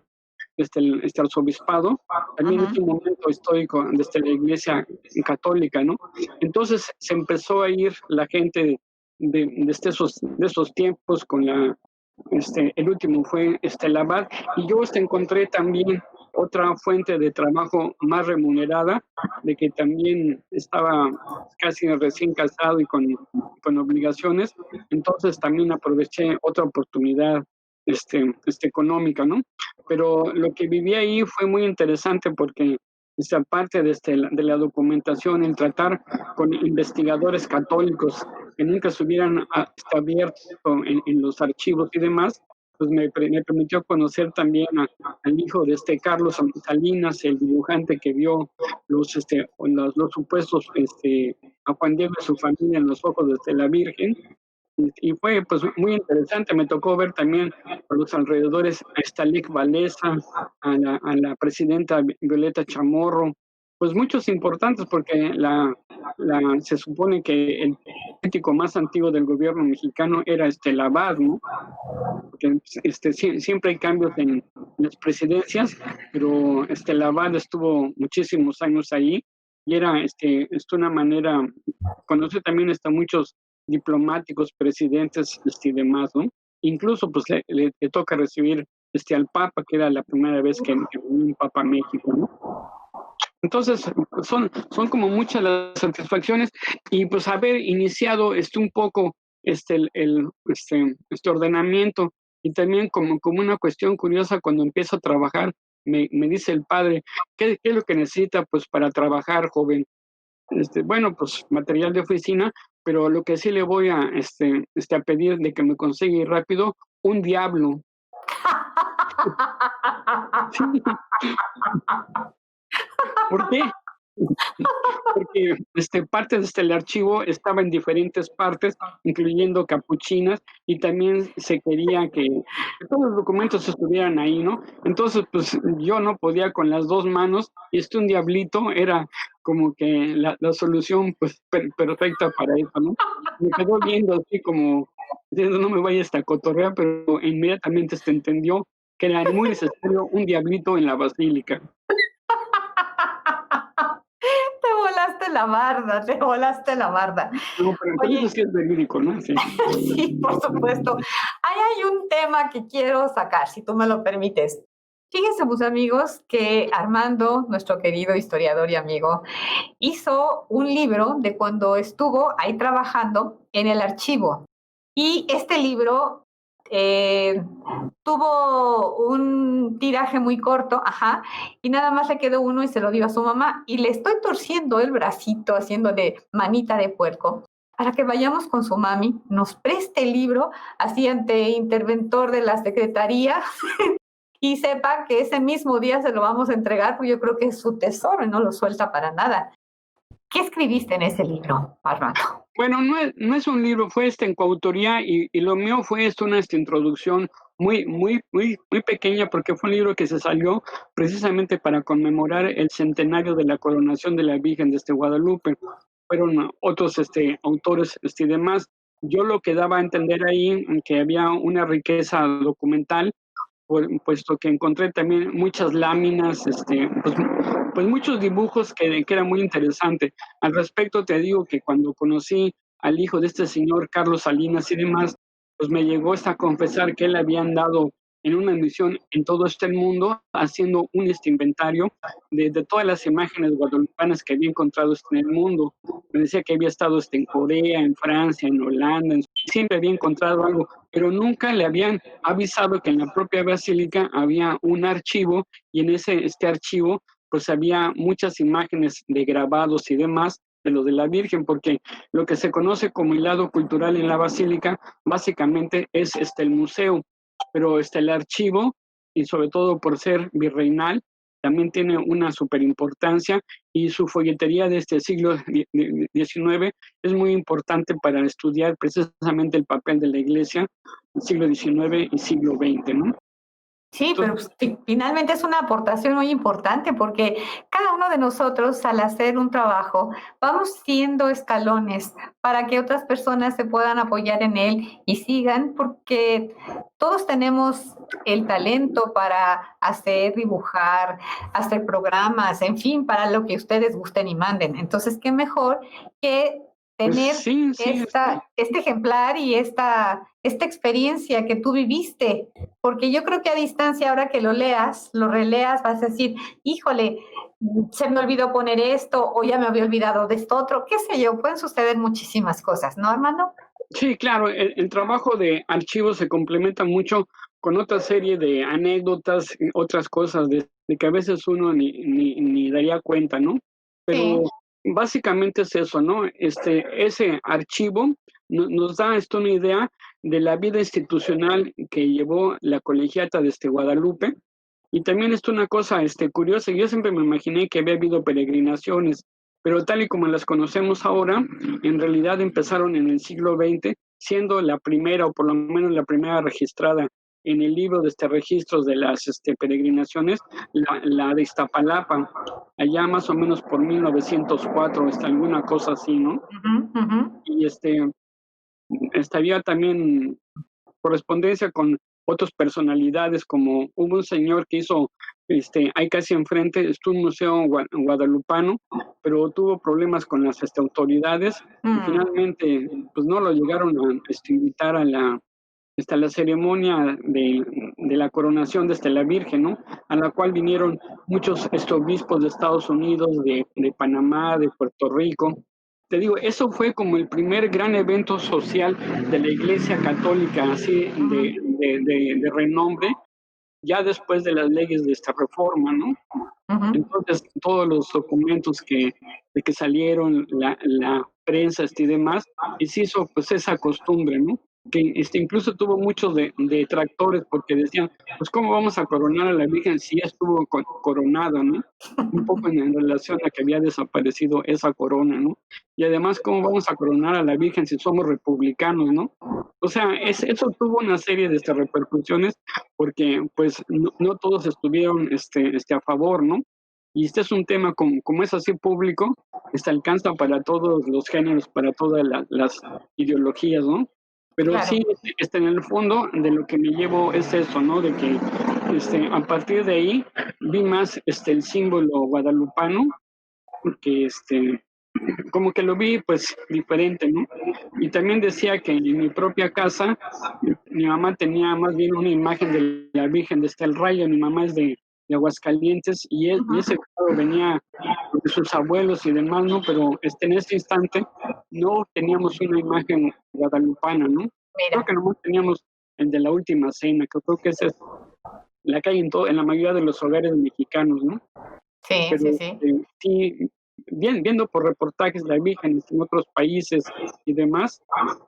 este arzobispado, también es Ujú. un momento histórico desde la iglesia católica, ¿no? Entonces se empezó a ir la gente de esos tiempos con el último fue el abad, y yo encontré también otra fuente de trabajo más remunerada, de que también estaba casi recién casado y con obligaciones, entonces también aproveché otra oportunidad económica, ¿no? Pero lo que viví ahí fue muy interesante porque esa parte de la documentación, el tratar con investigadores católicos que nunca se hubieran abierto en los archivos y demás, pues me permitió conocer también al hijo de Carlos Salinas, el dibujante que vio los supuestos a Juan Diego y su familia en los ojos de la Virgen, y fue pues muy interesante. Me tocó ver también por los alrededores a Stalik Walesa, a la presidenta Violeta Chamorro, pues muchos importantes, porque se supone que el político más antiguo del gobierno mexicano era el abad, ¿no? Porque siempre hay cambios en las presidencias, pero el abad estuvo muchísimos años ahí, y era una manera, conoce también muchos diplomáticos, presidentes y demás, ¿no? Incluso pues le toca recibir al Papa, que era la primera vez que vino un Papa a México, ¿no? Entonces, son como muchas las satisfacciones, y pues haber iniciado un poco este ordenamiento, y también como una cuestión curiosa cuando empiezo a trabajar, me dice el padre, ¿qué es lo que necesita pues para trabajar, joven? Bueno, pues material de oficina, pero lo que sí le voy a, a pedir de que me consiga rápido, un diablo. Sí. ¿Por qué? Porque parte de el archivo estaba en diferentes partes, incluyendo capuchinas, y también se quería que todos los documentos estuvieran ahí, ¿no? Entonces, pues yo no podía con las dos manos, y un diablito era como que la solución pues perfecta para eso, ¿no? Me quedó viendo así como diciendo, no me vayas a cotorrear, pero inmediatamente se entendió que era muy necesario un diablito en la basílica. Te volaste la barda, te volaste la barda. No, pero Oye, eso sí es verídico, ¿no? Sí. sí, por supuesto. Ahí hay un tema que quiero sacar, si tú me lo permites. Fíjense, mis amigos, que Armando, nuestro querido historiador y amigo, hizo un libro de cuando estuvo ahí trabajando en el archivo. Y este libro tuvo un tiraje muy corto, ajá, y nada más le quedó uno y se lo dio a su mamá. Y le estoy torciendo el bracito, haciendo de manita de puerco, para que vayamos con su mami, nos preste el libro, así ante interventor de la secretaría, y sepa que ese mismo día se lo vamos a entregar, porque yo creo que es su tesoro y no lo suelta para nada. ¿Qué escribiste en ese libro, Armando? Bueno, no es un libro, fue en coautoría y lo mío fue una introducción muy pequeña, porque fue un libro que se salió precisamente para conmemorar el centenario de la coronación de la Virgen de Guadalupe. Fueron otros autores y demás. Yo lo que daba a entender ahí que había una riqueza documental, puesto que encontré también muchas láminas, pues muchos dibujos que era muy interesante. Al respecto te digo que cuando conocí al hijo de este señor Carlos Salinas y demás, pues me llegó a confesar que él había andado en una misión en todo este mundo haciendo un inventario de todas las imágenes guadalupanas que había encontrado en el mundo. Me decía que había estado en Corea, en Francia, en Holanda, siempre había encontrado algo, pero nunca le habían avisado que en la propia basílica había un archivo, y en este archivo pues había muchas imágenes de grabados y demás de lo de la Virgen, porque lo que se conoce como el lado cultural en la basílica básicamente es el museo, pero el archivo, y sobre todo por ser virreinal, también tiene una super importancia, y su folletería de este siglo XIX es muy importante para estudiar precisamente el papel de la Iglesia del siglo XIX y siglo XX, ¿no? Sí, pero finalmente es una aportación muy importante, porque cada uno de nosotros, al hacer un trabajo, vamos siendo escalones para que otras personas se puedan apoyar en él y sigan, porque todos tenemos el talento para hacer, dibujar, hacer programas, en fin, para lo que ustedes gusten y manden. Entonces, qué mejor que tener pues sí, este ejemplar y esta experiencia que tú viviste, porque yo creo que a distancia, ahora que lo leas, lo releas, vas a decir, híjole, se me olvidó poner esto, o ya me había olvidado de esto otro, qué sé yo, pueden suceder muchísimas cosas, ¿no, Armando? Sí, claro, el trabajo de archivo se complementa mucho con otra serie de anécdotas, otras cosas de que a veces uno ni daría cuenta, ¿no? Pero Sí. básicamente es eso, ¿no? Ese archivo nos da una idea de la vida institucional que llevó la colegiata de Guadalupe. Y también una cosa curiosa, yo siempre me imaginé que había habido peregrinaciones, pero tal y como las conocemos ahora, en realidad empezaron en el siglo XX, siendo la primera, o por lo menos la primera registrada en el libro de registros de las peregrinaciones, la de Iztapalapa, allá más o menos por 1904, alguna cosa así, ¿no? Y había también correspondencia con otras personalidades, como hubo un señor que hizo, ahí casi enfrente, un museo guadalupano, pero tuvo problemas con las autoridades, y finalmente pues no lo llegaron a invitar a la ceremonia de la coronación de la Virgen, ¿no? A la cual vinieron muchos obispos de Estados Unidos, de Panamá, de Puerto Rico. Te digo, eso fue como el primer gran evento social de la Iglesia Católica, así de renombre, ya después de las leyes de esta reforma, ¿no? Entonces, todos los documentos de que salieron, la prensa y demás, y se hizo pues esa costumbre, ¿no? Que incluso tuvo muchos detractores porque decían, pues cómo vamos a coronar a la Virgen si ya estuvo coronada, ¿no? Un poco en relación a que había desaparecido esa corona, ¿no? Y además, ¿cómo vamos a coronar a la Virgen si somos republicanos, ¿no? O sea, eso tuvo una serie de repercusiones porque pues no todos estuvieron a favor, ¿no? Y este es un tema como es así público, alcanza para todos los géneros, para todas las ideologías, ¿no? Pero Claro. sí, en el fondo de lo que me llevo es eso, ¿no? De que a partir de ahí vi más el símbolo guadalupano, porque como que lo vi pues diferente, ¿no? Y también decía que en mi propia casa mi mamá tenía más bien una imagen de la Virgen de el Rayo. Mi mamá es de Aguascalientes y ese cuadro venía de sus abuelos y demás, ¿no? Pero en este instante no teníamos una imagen guadalupana, ¿no? Mira. Creo que nomás teníamos el de la Última Cena, que creo que esa es la que hay en la mayoría de los hogares mexicanos, ¿no? Sí, Pero, sí. sí, viendo por reportajes la Virgen en otros países y demás,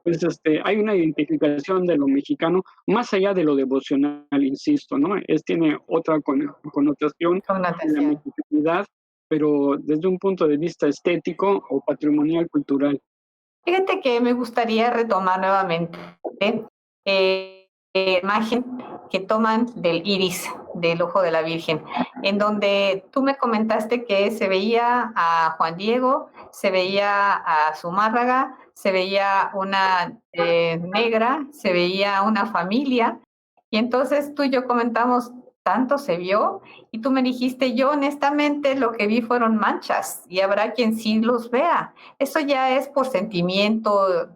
pues hay una identificación de lo mexicano, más allá de lo devocional, insisto, ¿no? Tiene otra connotación de la mexicanidad, pero desde un punto de vista estético o patrimonial cultural. Fíjate que me gustaría retomar nuevamente imagen que toman del iris, del ojo de la Virgen, en donde tú me comentaste que se veía a Juan Diego, se veía a Zumárraga, se veía una negra, se veía una familia, y entonces tú y yo comentamos, tanto se vio, y tú me dijiste, yo honestamente lo que vi fueron manchas, y habrá quien sí los vea. Eso ya es por sentimiento,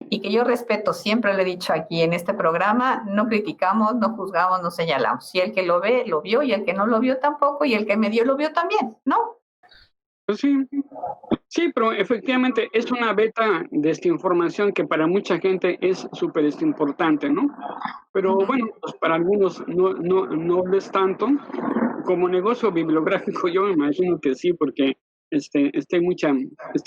y que yo respeto, siempre lo he dicho aquí en este programa, no criticamos, no juzgamos, no señalamos. Si el que lo ve, lo vio, y el que no lo vio tampoco, y el que me dio, lo vio también, ¿no? Pues sí, pero efectivamente es una beta de esta información que para mucha gente es súper importante, ¿no? Pero bueno, pues para algunos no lo es tanto. Como negocio bibliográfico yo me imagino que sí, porque hay mucha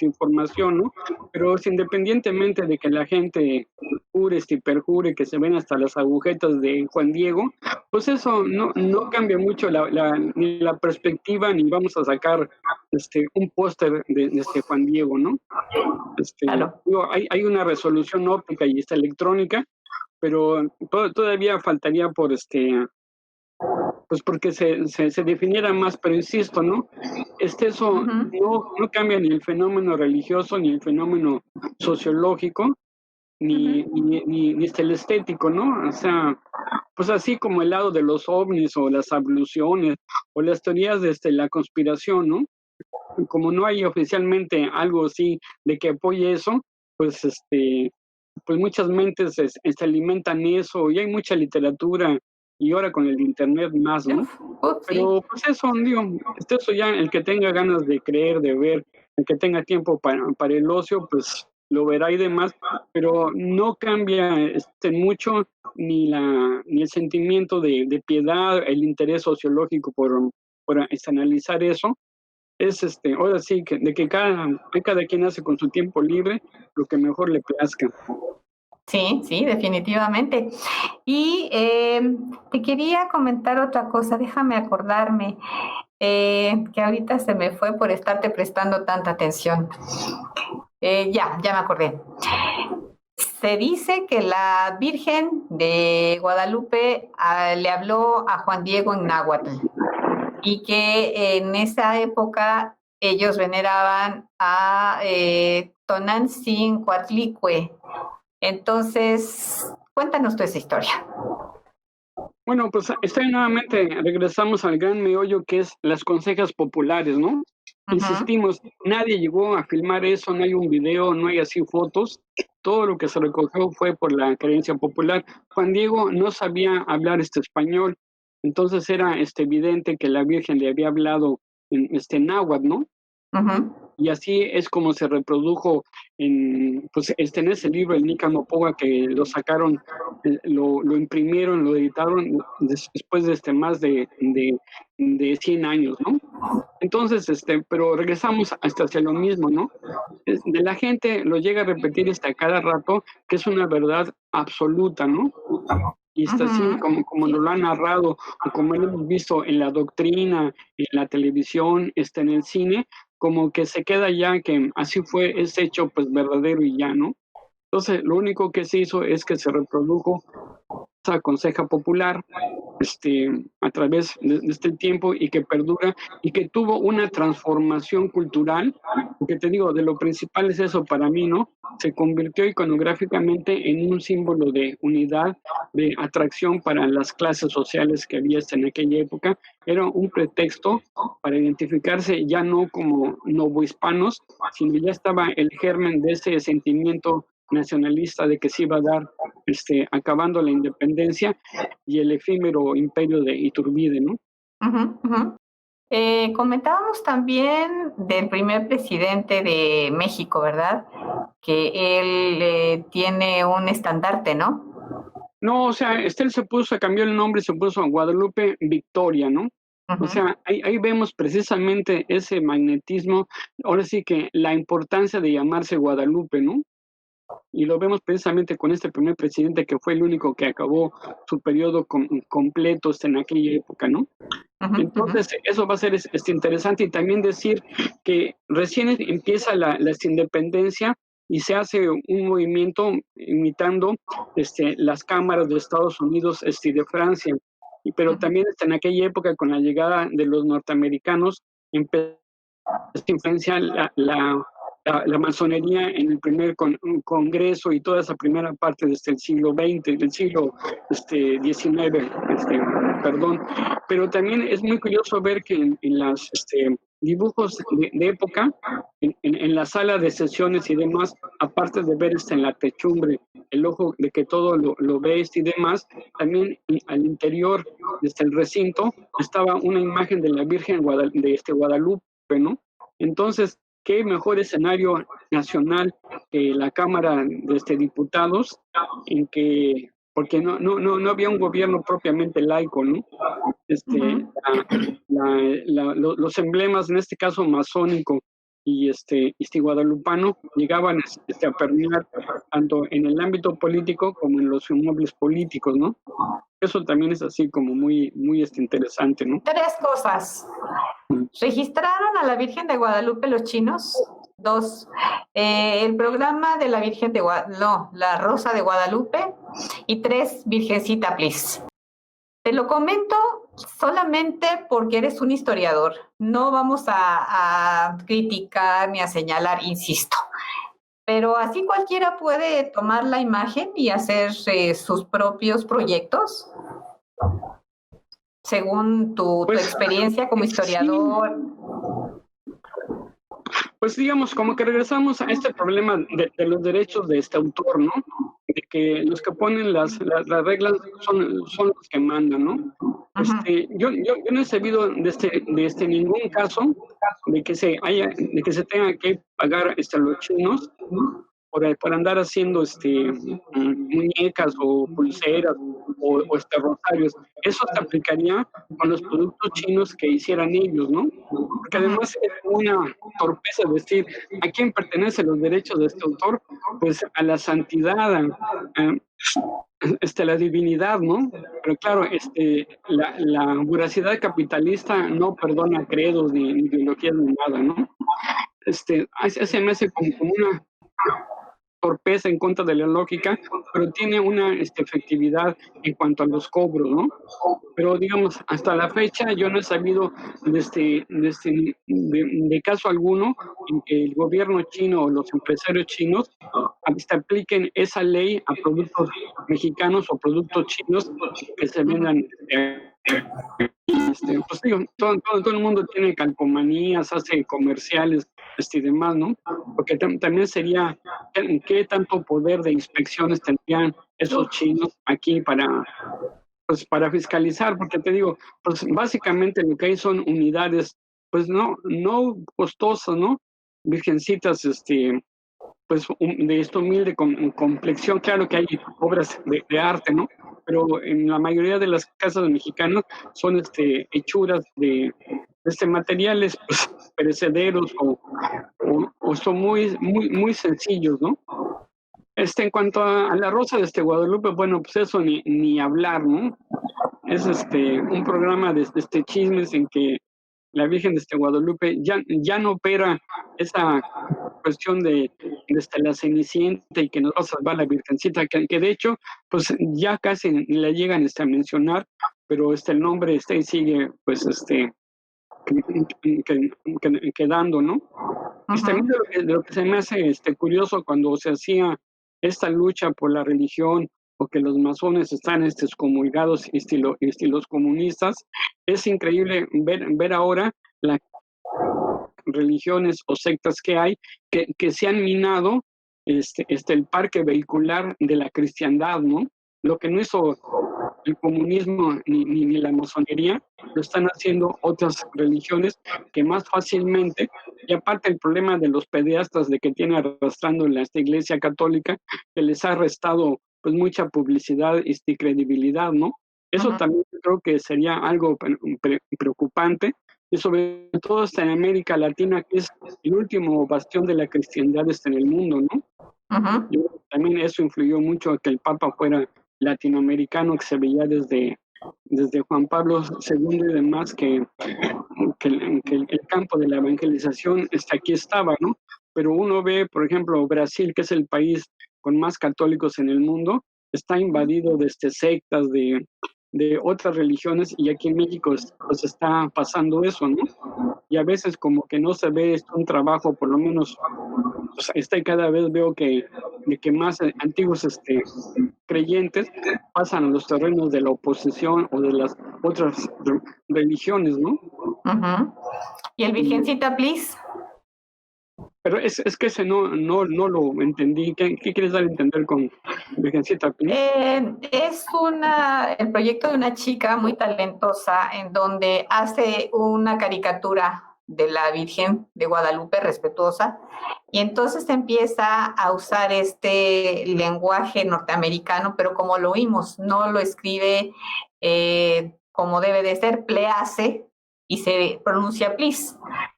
información, ¿no? Pero independientemente de que la gente jure y perjure que se ven hasta las agujetas de Juan Diego, pues eso no cambia mucho ni la perspectiva, ni vamos a sacar un póster de Juan Diego, ¿no? Claro. Hay una resolución óptica y electrónica, pero todavía faltaría por pues porque se definiera más, pero insisto, ¿no? Eso no cambia ni el fenómeno religioso, ni el fenómeno sociológico, ni el estético, ¿no? O sea, pues así como el lado de los ovnis o las abluciones o las teorías de la conspiración, ¿no? Como no hay oficialmente algo así de que apoye eso, pues pues muchas mentes se alimentan eso, y hay mucha literatura, y ahora con el internet más, ¿no? Pero pues eso, digo, eso ya el que tenga ganas de creer, de ver, el que tenga tiempo para el ocio, pues lo verá y demás, pero no cambia mucho ni el sentimiento de piedad, el interés sociológico por analizar eso. Es ahora sí que de que cada quien hace con su tiempo libre lo que mejor le plazca. Sí, definitivamente. Y te quería comentar otra cosa, déjame acordarme, que ahorita se me fue por estarte prestando tanta atención. Ya me acordé. Se dice que la Virgen de Guadalupe le habló a Juan Diego en náhuatl, y que en esa época ellos veneraban a Tonantzin Coatlicue. Entonces, cuéntanos tú esa historia. Bueno, pues nuevamente regresamos al gran meollo que es las consejas populares, ¿no? Insistimos, nadie llegó a filmar eso, no hay un video, no hay así fotos, todo lo que se recogió fue por la creencia popular. Juan Diego no sabía hablar español, entonces era evidente que la Virgen le había hablado en náhuatl, ¿no? Y así es como se reprodujo en ese libro, el Nican-Mopoga, que lo sacaron, lo imprimieron, lo editaron después de más de 100 años, ¿no? Entonces, pero regresamos hasta hacia lo mismo, ¿no? De la gente lo llega a repetir hasta cada rato que es una verdad absoluta, ¿no? Y está así como nos lo han narrado o como lo hemos visto en la doctrina, en la televisión, en el cine, como que se queda ya que así fue, es hecho pues verdadero y ya, ¿no? Entonces, lo único que se hizo es que se reprodujo esa conseja popular a través de este tiempo y que perdura y que tuvo una transformación cultural, porque te digo, de lo principal es eso para mí, ¿no? Se convirtió iconográficamente en un símbolo de unidad, de atracción para las clases sociales que había en aquella época. Era un pretexto para identificarse ya no como novohispanos, sino ya estaba el germen de ese sentimiento nacionalista de que se iba a dar acabando la independencia y el efímero imperio de Iturbide, ¿no? Comentábamos también del primer presidente de México, ¿verdad? Que él tiene un estandarte, ¿no? No, o sea, él cambió el nombre, se puso Guadalupe Victoria, ¿no? O sea, ahí vemos precisamente ese magnetismo, ahora sí que la importancia de llamarse Guadalupe, ¿no? Y lo vemos precisamente con este primer presidente que fue el único que acabó su periodo completo en aquella época, ¿no? Entonces, eso va a ser interesante y también decir que recién empieza la independencia y se hace un movimiento imitando las cámaras de Estados Unidos y de Francia. Pero también en aquella época, con la llegada de los norteamericanos, empezó a influenciar la masonería en el primer congreso y toda esa primera parte desde el siglo XX, del siglo XIX, perdón. Pero también es muy curioso ver que en las dibujos de época, en la sala de sesiones y demás, aparte de ver en la techumbre, el ojo de que todo lo ves y demás, también al interior el recinto estaba una imagen de la Virgen de Guadalupe, ¿no? Entonces, qué mejor escenario nacional que la Cámara de Diputados, en que, porque no había un gobierno propiamente laico, ¿no? Los emblemas, en este caso masónico y guadalupano, llegaban a permear tanto en el ámbito político como en los inmuebles políticos, ¿no? Eso también es así como muy, muy interesante, ¿no? 3 cosas. ¿Registraron a la Virgen de Guadalupe los chinos? 2. El programa de la Virgen de la Rosa de Guadalupe. Y 3, Virgencita, please. Te lo comento solamente porque eres un historiador. No vamos a criticar ni a señalar, insisto. Pero así cualquiera puede tomar la imagen y hacer sus propios proyectos, según tu experiencia como historiador. Sí. Pues digamos, como que regresamos a este problema de los derechos de este autor, ¿no? De que los que ponen las reglas son los que mandan, ¿no? Yo no he sabido de ningún caso de que se tenga que pagar a los chinos por andar haciendo muñecas o pulseras o rosarios. Eso se aplicaría con los productos chinos que hicieran ellos, ¿no? Porque además es una torpeza decir a quién pertenecen los derechos de este autor, pues a la santidad, la divinidad, ¿no? Pero claro, la voracidad capitalista no perdona credos ni ideologías ni nada, ¿no? Se me hace como una torpeza en contra de la lógica, pero tiene una efectividad en cuanto a los cobros, ¿no? Pero digamos, hasta la fecha yo no he sabido de caso alguno en que el gobierno chino o los empresarios chinos apliquen esa ley a productos mexicanos o productos chinos que se vendan. Pues digo, todo el mundo tiene calcomanías, hace comerciales y demás, ¿no? Porque también sería qué tanto poder de inspecciones tendrían esos chinos aquí para fiscalizar, porque te digo, pues básicamente lo que hay son unidades, pues no costosas, ¿no? Virgencitas, pues de esta humilde complexión. Claro que hay obras de arte, ¿no? Pero en la mayoría de las casas mexicanas son hechuras de materiales pues, perecederos o son muy sencillos, ¿no? En cuanto a la Rosa de Guadalupe, bueno, pues eso ni hablar, ¿no? Es un programa de chismes en que la Virgen de Guadalupe ya no opera esa cuestión de la Cenicienta y que nos va a salvar la Virgencita, que de hecho, pues ya casi ni la llegan a mencionar, pero el nombre y sigue, pues quedando, ¿no? A mí de lo que se me hace curioso cuando se hacía esta lucha por la religión o que los masones están excomulgados estilos comunistas, es increíble ver ahora las religiones o sectas que hay que se han minado el parque vehicular de la cristiandad, ¿no? Lo que no hizo el comunismo ni la masonería, lo están haciendo otras religiones que más fácilmente, y aparte el problema de los pederastas de que tiene arrastrando esta iglesia católica, que les ha restado pues mucha publicidad y credibilidad, ¿no? Eso también creo que sería algo preocupante, y sobre todo en América Latina, que es el último bastión de la cristiandad en el mundo, ¿no? Yo creo que también eso influyó mucho a que el Papa fuera latinoamericano, que se veía desde Juan Pablo II y demás, que el campo de la evangelización aquí estaba, ¿no? Pero uno ve, por ejemplo, Brasil, que es el país con más católicos en el mundo, está invadido de sectas, de otras religiones, y aquí en México pues está pasando eso, ¿no? Y a veces como que no se ve un trabajo, por lo menos, pues, cada vez veo que más antiguos creyentes pasan a los terrenos de la oposición o de las otras religiones, ¿no? ¿Y el Virgencita, please? Pero es que ese no lo entendí. ¿Qué quieres dar a entender con Virgencita, please? Es el proyecto de una chica muy talentosa en donde hace una caricatura de la Virgen de Guadalupe respetuosa, y entonces empieza a usar este lenguaje norteamericano, pero como lo oímos, no lo escribe como debe de ser, please, y se pronuncia please.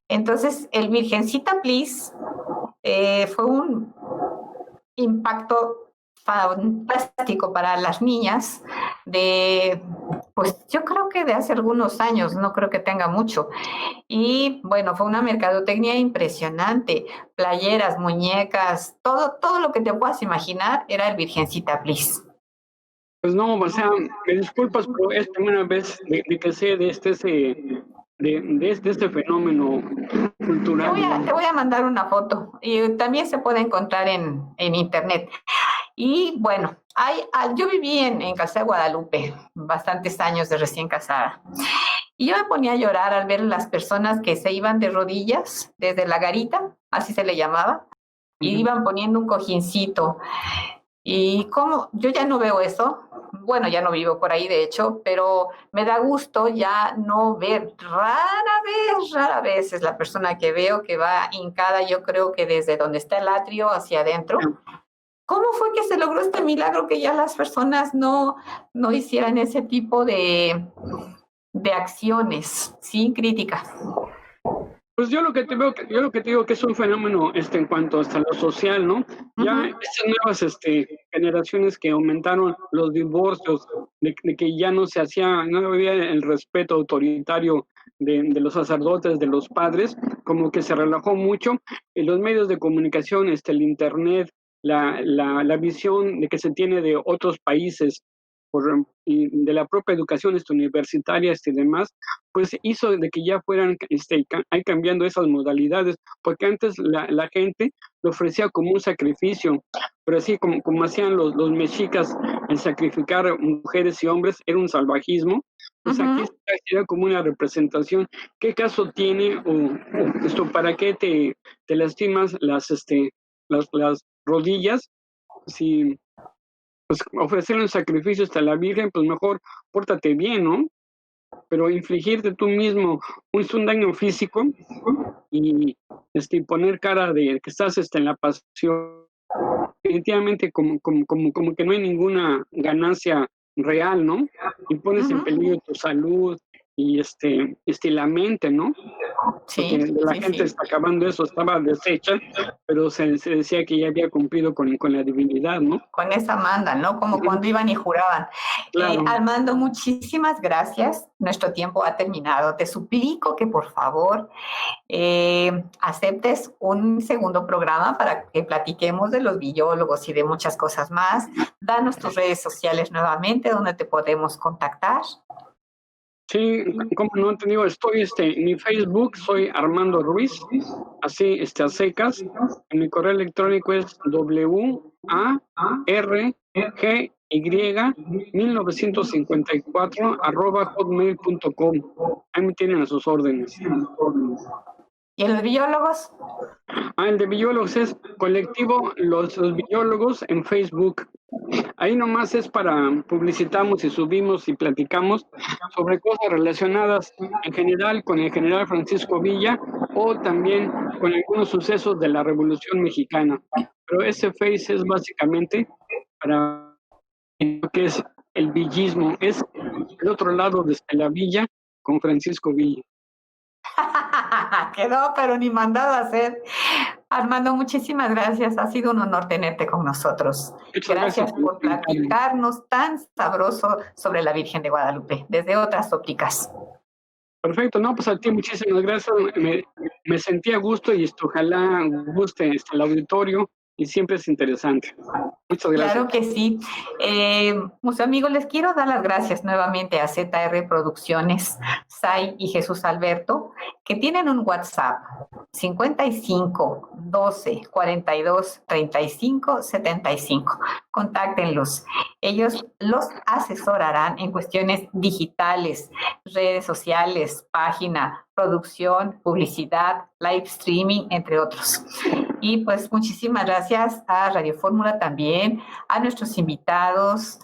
Entonces, el Virgencita please fue un impacto fantástico para las niñas pues yo creo que de hace algunos años, no creo que tenga mucho. Y bueno, fue una mercadotecnia impresionante, playeras, muñecas, todo lo que te puedas imaginar era el Virgencita please. Pues no, o sea, me disculpas, pero es la primera vez de que sé de este fenómeno cultural. Te voy a mandar una foto y también se puede encontrar en internet. Y bueno, yo viví en Casa de Guadalupe bastantes años de recién casada. Y yo me ponía a llorar al ver las personas que se iban de rodillas desde la garita, así se le llamaba, y iban poniendo un cojincito. Y como yo ya no veo eso, bueno, ya no vivo por ahí de hecho, pero me da gusto ya no ver, rara vez es la persona que veo que va hincada, yo creo que desde donde está el atrio hacia adentro. ¿Cómo fue que se logró este milagro que ya las personas no hicieran ese tipo de acciones sin crítica? Pues yo lo que te digo que es un fenómeno en cuanto hasta lo social, ¿no? Ya estas nuevas generaciones que aumentaron los divorcios, de que ya no había el respeto autoritario de los sacerdotes, de los padres, como que se relajó mucho. En los medios de comunicación, el internet, la visión de que se tiene de otros países y de la propia educación universitaria y demás, pues hizo de que ya fueran cambiando esas modalidades, porque antes la gente lo ofrecía como un sacrificio, pero así como hacían los mexicas, el sacrificar mujeres y hombres era un salvajismo. Pues aquí era como una representación. ¿Qué caso tiene o para qué te lastimas las rodillas si pues ofrecerle un sacrificio hasta la Virgen? Pues mejor pórtate bien, ¿no? Pero infligirte tú mismo un daño físico y poner cara de que estás en la pasión, definitivamente como que no hay ninguna ganancia real, ¿no? Y pones en peligro tu salud la mente, ¿no? Sí, Porque la gente está acabando eso, estaba deshecha, pero se decía que ya había cumplido con la divinidad, ¿no? Con esa manda, ¿no? Como cuando iban y juraban. Claro. Armando, muchísimas gracias. Nuestro tiempo ha terminado. Te suplico que por favor aceptes un segundo programa para que platiquemos de los biólogos y de muchas cosas más. Danos tus redes sociales nuevamente, donde te podemos contactar. Sí, como no te digo, estoy en mi Facebook, soy Armando Ruiz, así a secas. En mi correo electrónico es wargy1954 @hotmail.com. Ahí me tienen a sus órdenes. ¿Y en los biólogos? El de biólogos es colectivo Los Biólogos en Facebook. Ahí nomás es para publicitamos y subimos y platicamos sobre cosas relacionadas en general con el general Francisco Villa o también con algunos sucesos de la Revolución Mexicana. Pero ese Face es básicamente para lo que es el villismo, es el otro lado de la villa con Francisco Villa. Quedó, pero ni mandado a hacer. Armando, muchísimas gracias. Ha sido un honor tenerte con nosotros. Gracias por platicarnos tan sabroso sobre la Virgen de Guadalupe, desde otras ópticas. Perfecto, no, pues a ti muchísimas gracias. Me sentí a gusto y ojalá guste el auditorio y siempre es interesante. Muchas gracias. Claro que sí. Mis amigos, les quiero dar las gracias nuevamente a ZR Producciones, Sai y Jesús Alberto, que tienen un WhatsApp 55 12 42 35 75. Contáctenlos. Ellos los asesorarán en cuestiones digitales, redes sociales, página, producción, publicidad, live streaming, entre otros. Y pues muchísimas gracias a Radio Fórmula también, a nuestros invitados,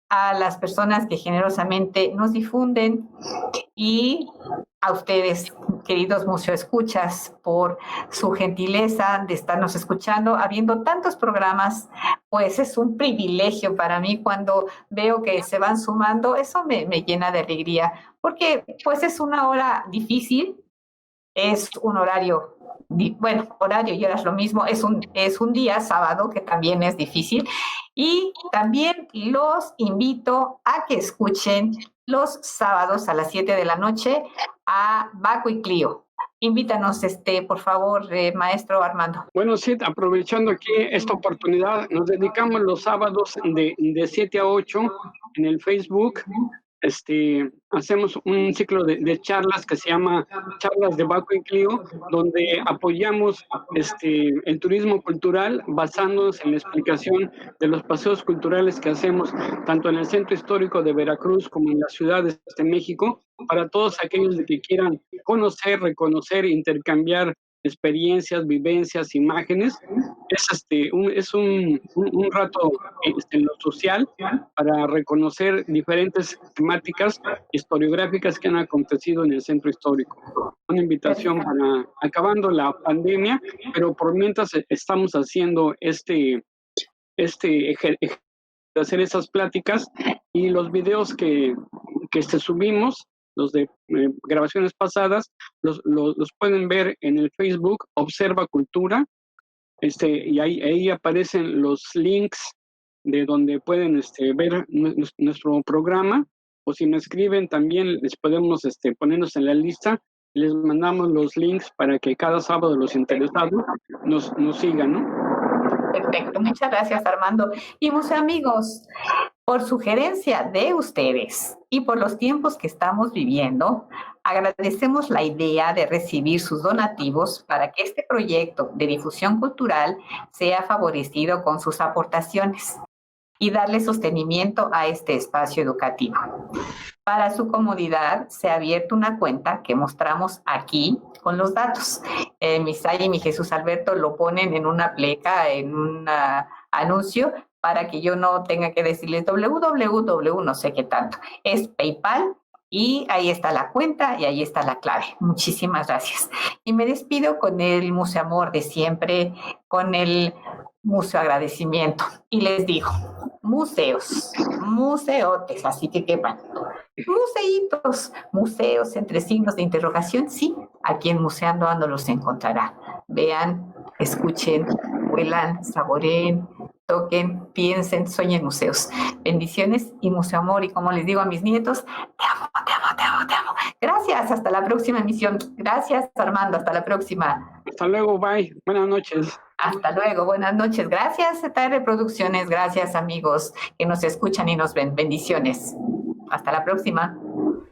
a las personas que generosamente nos difunden y a ustedes, queridos museo-escuchas, por su gentileza de estarnos escuchando. Habiendo tantos programas, pues es un privilegio para mí cuando veo que se van sumando. Eso me llena de alegría, porque pues es una hora difícil, es un horario, horario y horas lo mismo, es un día sábado que también es difícil, y también los invito a que escuchen los sábados a las 7 de la noche a Baco y Clio. Invítanos, por favor, maestro Armando. Bueno, sí, aprovechando aquí esta oportunidad, nos dedicamos los sábados de 7 a 8 en el Facebook. Hacemos un ciclo de charlas que se llama Charlas de Baco y Clio, donde apoyamos el turismo cultural basándonos en la explicación de los paseos culturales que hacemos tanto en el centro histórico de Veracruz como en las ciudades de México, para todos aquellos que quieran conocer, reconocer, intercambiar experiencias, vivencias, imágenes. Es un rato en lo social para reconocer diferentes temáticas historiográficas que han acontecido en el centro histórico. Una invitación para acabando la pandemia, pero por mientras estamos haciendo hacer esas pláticas, y los videos que subimos, los de grabaciones pasadas, los pueden ver en el Facebook Observa Cultura, y ahí aparecen los links de donde pueden ver nuestro programa, o si me escriben también les podemos ponernos en la lista, les mandamos los links para que cada sábado los interesados nos sigan, ¿no? Perfecto, muchas gracias, Armando. Y mis amigos, por sugerencia de ustedes y por los tiempos que estamos viviendo, agradecemos la idea de recibir sus donativos para que este proyecto de difusión cultural sea favorecido con sus aportaciones y darle sostenimiento a este espacio educativo. Para su comodidad, se ha abierto una cuenta que mostramos aquí con los datos. Mi Say y mi Jesús Alberto lo ponen en una pleca, en un anuncio, para que yo no tenga que decirles www, no sé qué tanto. Es PayPal y ahí está la cuenta y ahí está la clave. Muchísimas gracias. Y me despido con el museo amor de siempre, con el museo agradecimiento. Y les digo, museos, museotes, así que quepan. Museitos, museos entre signos de interrogación, sí, aquí en Museando Ando los encontrará. Vean, escuchen, huelan, saboreen, toquen, piensen, sueñen museos. Bendiciones y mucho amor, y como les digo a mis nietos, te amo, te amo, te amo, te amo. Gracias, hasta la próxima emisión. Gracias, Armando, hasta la próxima. Hasta luego, bye. Buenas noches. Hasta luego, buenas noches. Gracias, TR Producciones. Gracias, amigos que nos escuchan y nos ven. Bendiciones. Hasta la próxima.